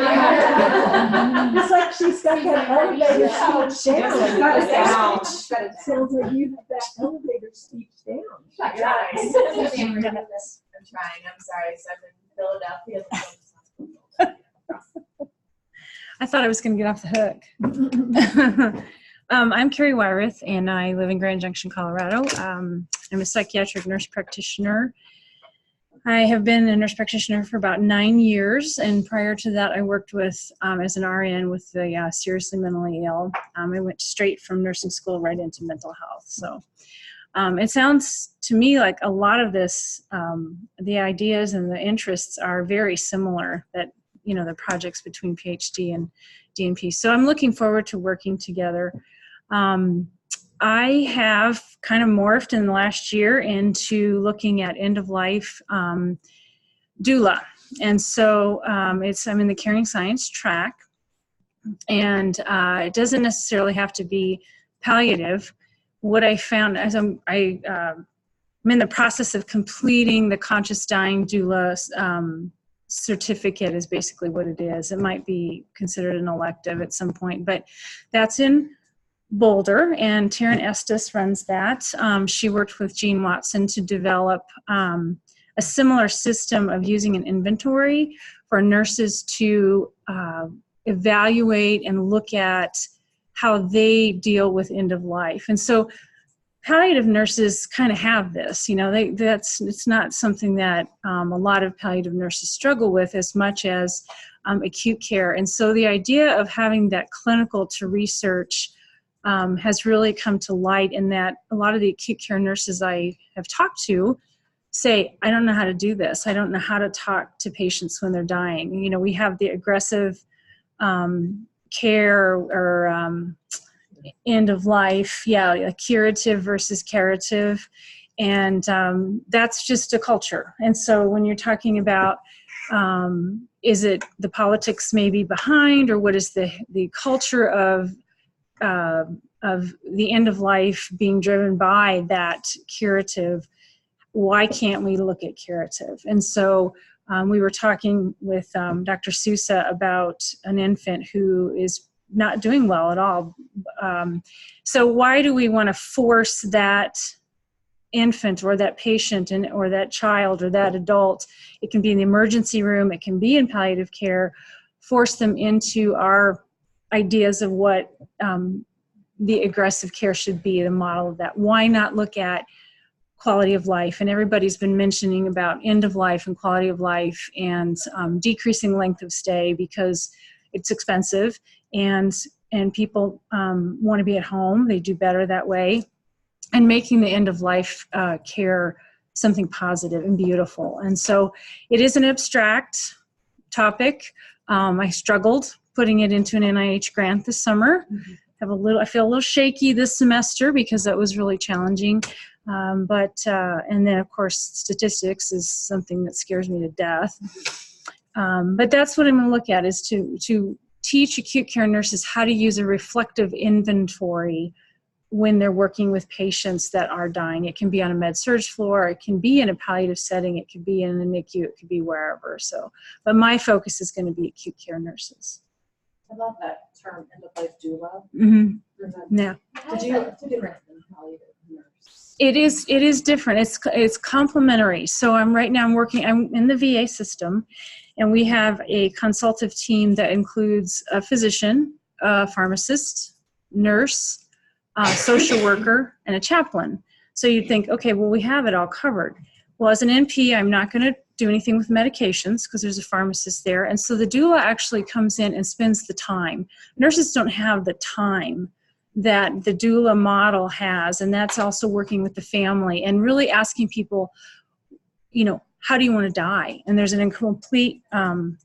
S1: It's like she's got that elevator speech down. Sounds like you have that elevator speech down.
S2: I'm trying. I'm sorry. So I'm in Philadelphia.
S4: I thought I was going to get off the hook. I'm Carrie Wyruth, and I live in Grand Junction, Colorado. I'm a psychiatric nurse practitioner. I have been a nurse practitioner for about 9 years, and prior to that, I worked with as an RN with the seriously mentally ill. I went straight from nursing school right into mental health. So it sounds to me like a lot of this, the ideas and the interests are very similar. That the projects between PhD and DNP. So I'm looking forward to working together. I have kind of morphed in the last year into looking at end-of-life doula. And so I'm in the caring science track, and it doesn't necessarily have to be palliative. What I found as I'm in the process of completing the Conscious Dying Doula certificate is basically what it is. It might be considered an elective at some point, but that's in Boulder, and Taryn Estes runs that. She worked with Gene Watson to develop a similar system of using an inventory for nurses to evaluate and look at how they deal with end of life. And so palliative nurses kind of have this, it's not something that a lot of palliative nurses struggle with as much as acute care. And so the idea of having that clinical to research has really come to light, in that a lot of the acute care nurses I have talked to say, I don't know how to do this. I don't know how to talk to patients when they're dying. We have the aggressive
S15: care or end of life. Yeah, a curative versus curative. And that's just a culture. And so when you're talking about, is it the politics maybe behind, or what is the culture of the end of life being driven by that curative? Why can't we look at curative? And so we were talking with Dr. Sousa about an infant who is not doing well at all. So why do we want to force that infant or that patient or that child or that adult? It can be in the emergency room, it can be in palliative care, force them into our ideas of what the aggressive care should be, the model of that. Why not look at quality of life? And everybody's been mentioning about end of life and quality of life and decreasing length of stay because it's expensive, and people want to be at home. They do better that way. And making the end of life care something positive and beautiful. And so it is an abstract topic. I struggled putting it into an NIH grant this summer. I feel a little shaky this semester because that was really challenging. And then of course statistics is something that scares me to death. But that's what I'm going to look at, is to teach acute care nurses how to use a reflective inventory when they're working with patients that are dying. It can be on a med-surg floor, it can be in a palliative setting, it could be in a NICU, it could be wherever. So, but my focus is going to be acute care nurses.
S5: I love that term, end-of-life doula.
S15: Yeah.
S5: Did you different than palliative nurse?
S15: It is different. It's complementary. So I'm in the VA system, and we have a consultative team that includes a physician, a pharmacist, nurse, social worker, and a chaplain. So you'd think, okay, well, we have it all covered. Well, as an NP, I'm not going to do anything with medications because there's a pharmacist there. And so the doula actually comes in and spends the time. Nurses don't have the time that the doula model has, and that's also working with the family and really asking people, how do you want to die? And there's an incomplete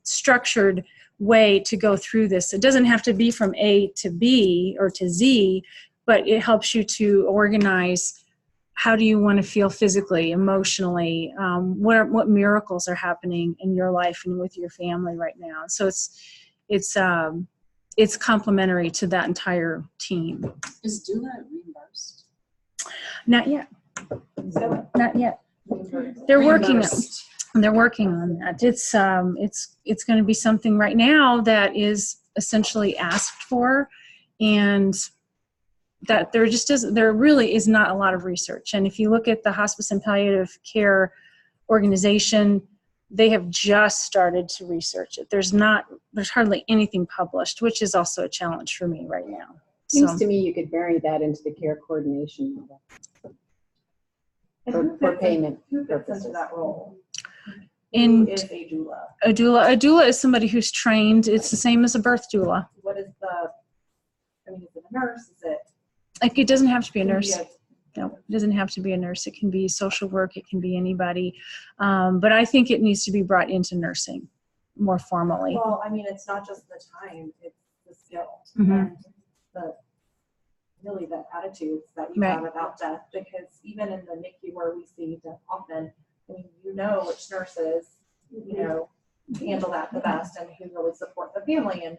S15: structured way to go through this. It doesn't have to be from A to B or to Z, but it helps you to organize, how do you want to feel physically, emotionally, what miracles are happening in your life and with your family right now. So it's complementary to that entire team.
S4: Is doula reimbursed?
S15: Not yet. Not yet. They're working on that. It's going to be something right now that is essentially asked for, and that there really is not a lot of research. And if you look at the Hospice and Palliative Care Organization, they have just started to research it. There's hardly anything published, which is also a challenge for me right now.
S3: Seems to me you could bury that into the care coordination model for payment purposes.
S5: Into that role?
S15: Who
S5: is a doula?
S15: A doula is somebody who's trained. It's the same as a birth doula.
S5: What is is it a nurse? Is it?
S15: It doesn't have to be a nurse. No, it doesn't have to be a nurse. It can be social work. It can be anybody. But I think it needs to be brought into nursing more formally.
S5: Well, it's not just the time, it's the skill and the attitudes that you have about death. Because even in the NICU where we see death often, which nurses, handle that the best and who really support the family. And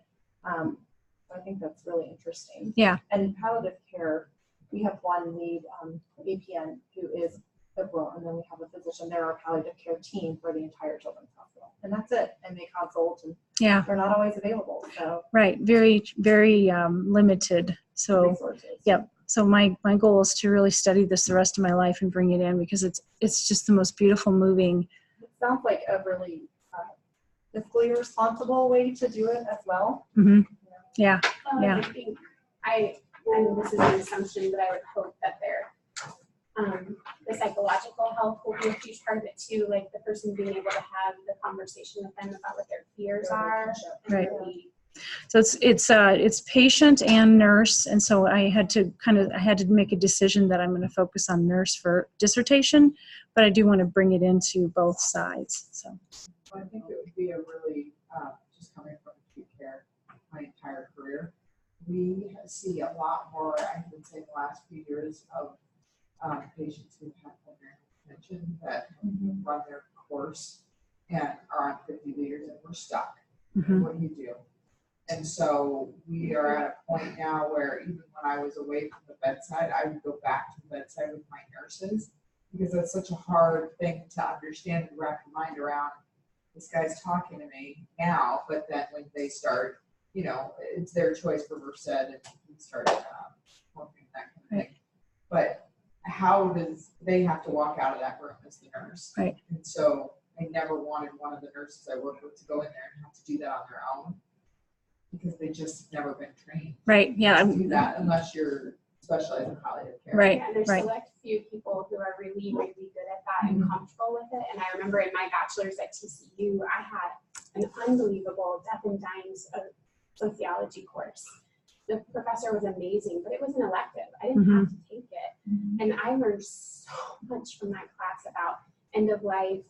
S5: I think that's really interesting.
S15: Yeah.
S5: And palliative care, we have one lead APN who is liberal, and then we have a physician. They're our palliative care team for the entire children's hospital, and that's it. And they consult, and they're not always available. So
S15: very, very limited. So
S5: resources.
S15: Yep. So my goal is to really study this the rest of my life and bring it in, because it's just the most beautiful, moving.
S5: It sounds like a really fiscally responsible way to do it as well.
S15: Mm-hmm. Yeah.
S2: I think and this is an assumption, but I would hope that the psychological health will be a huge part of it too, like the person being able to have the conversation with them about what their fears are.
S15: Right. So it's patient and nurse, and so I had to make a decision that I'm going to focus on nurse for dissertation, but I do want to bring it into both sides. So
S13: I think it would be a really just coming from acute care my entire career,
S16: we see a lot more, I would say, in the last few years of patients who've had pulmonary hypertension that run their course and are on 50 liters and we're stuck. What do you do? And so we are at a point now where even when I was away from the bedside, I would go back to the bedside with my nurses because it's such a hard thing to understand and wrap your mind around. This guy's talking to me now, but then when they start, you know, it's their choice for Versed and we start working that kind of thing. But how does they have to walk out of that room as the nurse?
S15: Right.
S16: And so I never wanted one of the nurses I worked with to go in there and have to do that on their own because they just have never been trained.
S15: Right, yeah.
S16: To do that unless you're specialized in palliative care.
S15: Right,
S11: Yeah, and there's
S15: right.
S11: select few people who are really, really good at that and comfortable with it. And I remember in my bachelor's at TCU, I had an unbelievable death and dying sociology course. The professor was amazing, but it was an elective. I didn't have to take it. And I learned so much from that class about end of life,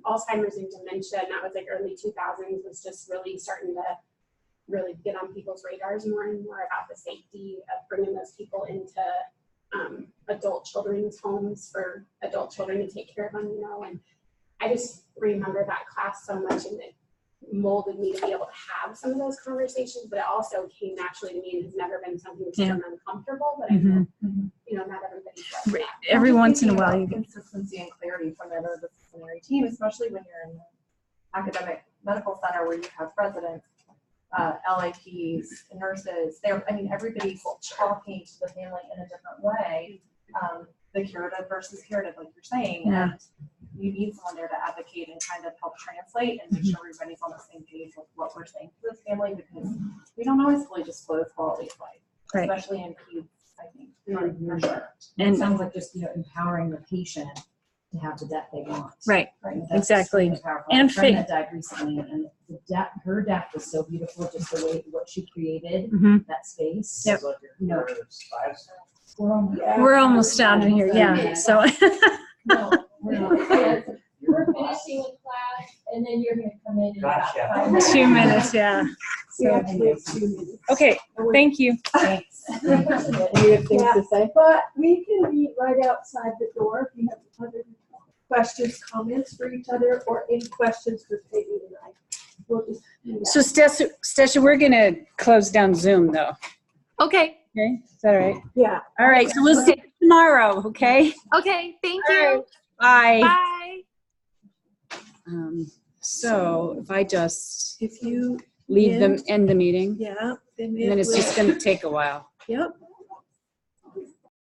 S11: Alzheimer's and dementia, and that was like early 2000s, was just really starting to really get on people's radars more and more about the safety of bringing those people into adult children's homes for adult children to take care of them, you know. And I just remember that class so much, and it molded me to be able to have some of those conversations, but it also came naturally to me and has never been something that's been uncomfortable, but I know, you know, not everybody's like that.
S15: Every once in a while you get
S6: Consistency and clarity from the interdisciplinary team, especially when you're in an academic medical center where you have residents, LIPs, nurses. Everybody's talking to the family in a different way. The curative versus curative, like you're saying.
S15: Yeah.
S6: And you need someone there to advocate and kind of help translate and make sure everybody's on the same page with what we're saying to this family, because we don't always fully disclose quality of life,
S15: Right.
S6: especially in kids, I think, for sure.
S13: And it sounds like just, empowering the patient to have the death they want.
S15: Right.
S13: That's
S15: Exactly.
S13: super powerful.
S15: And
S13: My friend
S15: faith.
S13: that died recently, and the death, her death was so beautiful, just the way what she created, that space.
S15: Yep.
S13: You know,
S15: We're almost down in here, yeah. So
S6: We're finishing a class and then you're gonna come in in about 5 minutes.
S15: 2 minutes, yeah.
S6: We have to wait 2 minutes.
S15: Okay, thank you.
S13: Thanks.
S6: You have things to say? But we can meet right outside the door if you have other questions, comments for each other, or any questions for Peggy and I. We'll just do that.
S4: So Stasha, we're gonna close down Zoom though.
S10: Okay.
S4: Okay, is that all right?
S6: Yeah.
S4: All right, so we'll see you tomorrow, okay?
S10: Okay. Thank you.
S4: Bye.
S10: Bye.
S4: So if I just
S1: If you
S4: leave them, end the meeting,
S1: yeah, then
S4: and then it's just gonna take a while.
S1: Yep.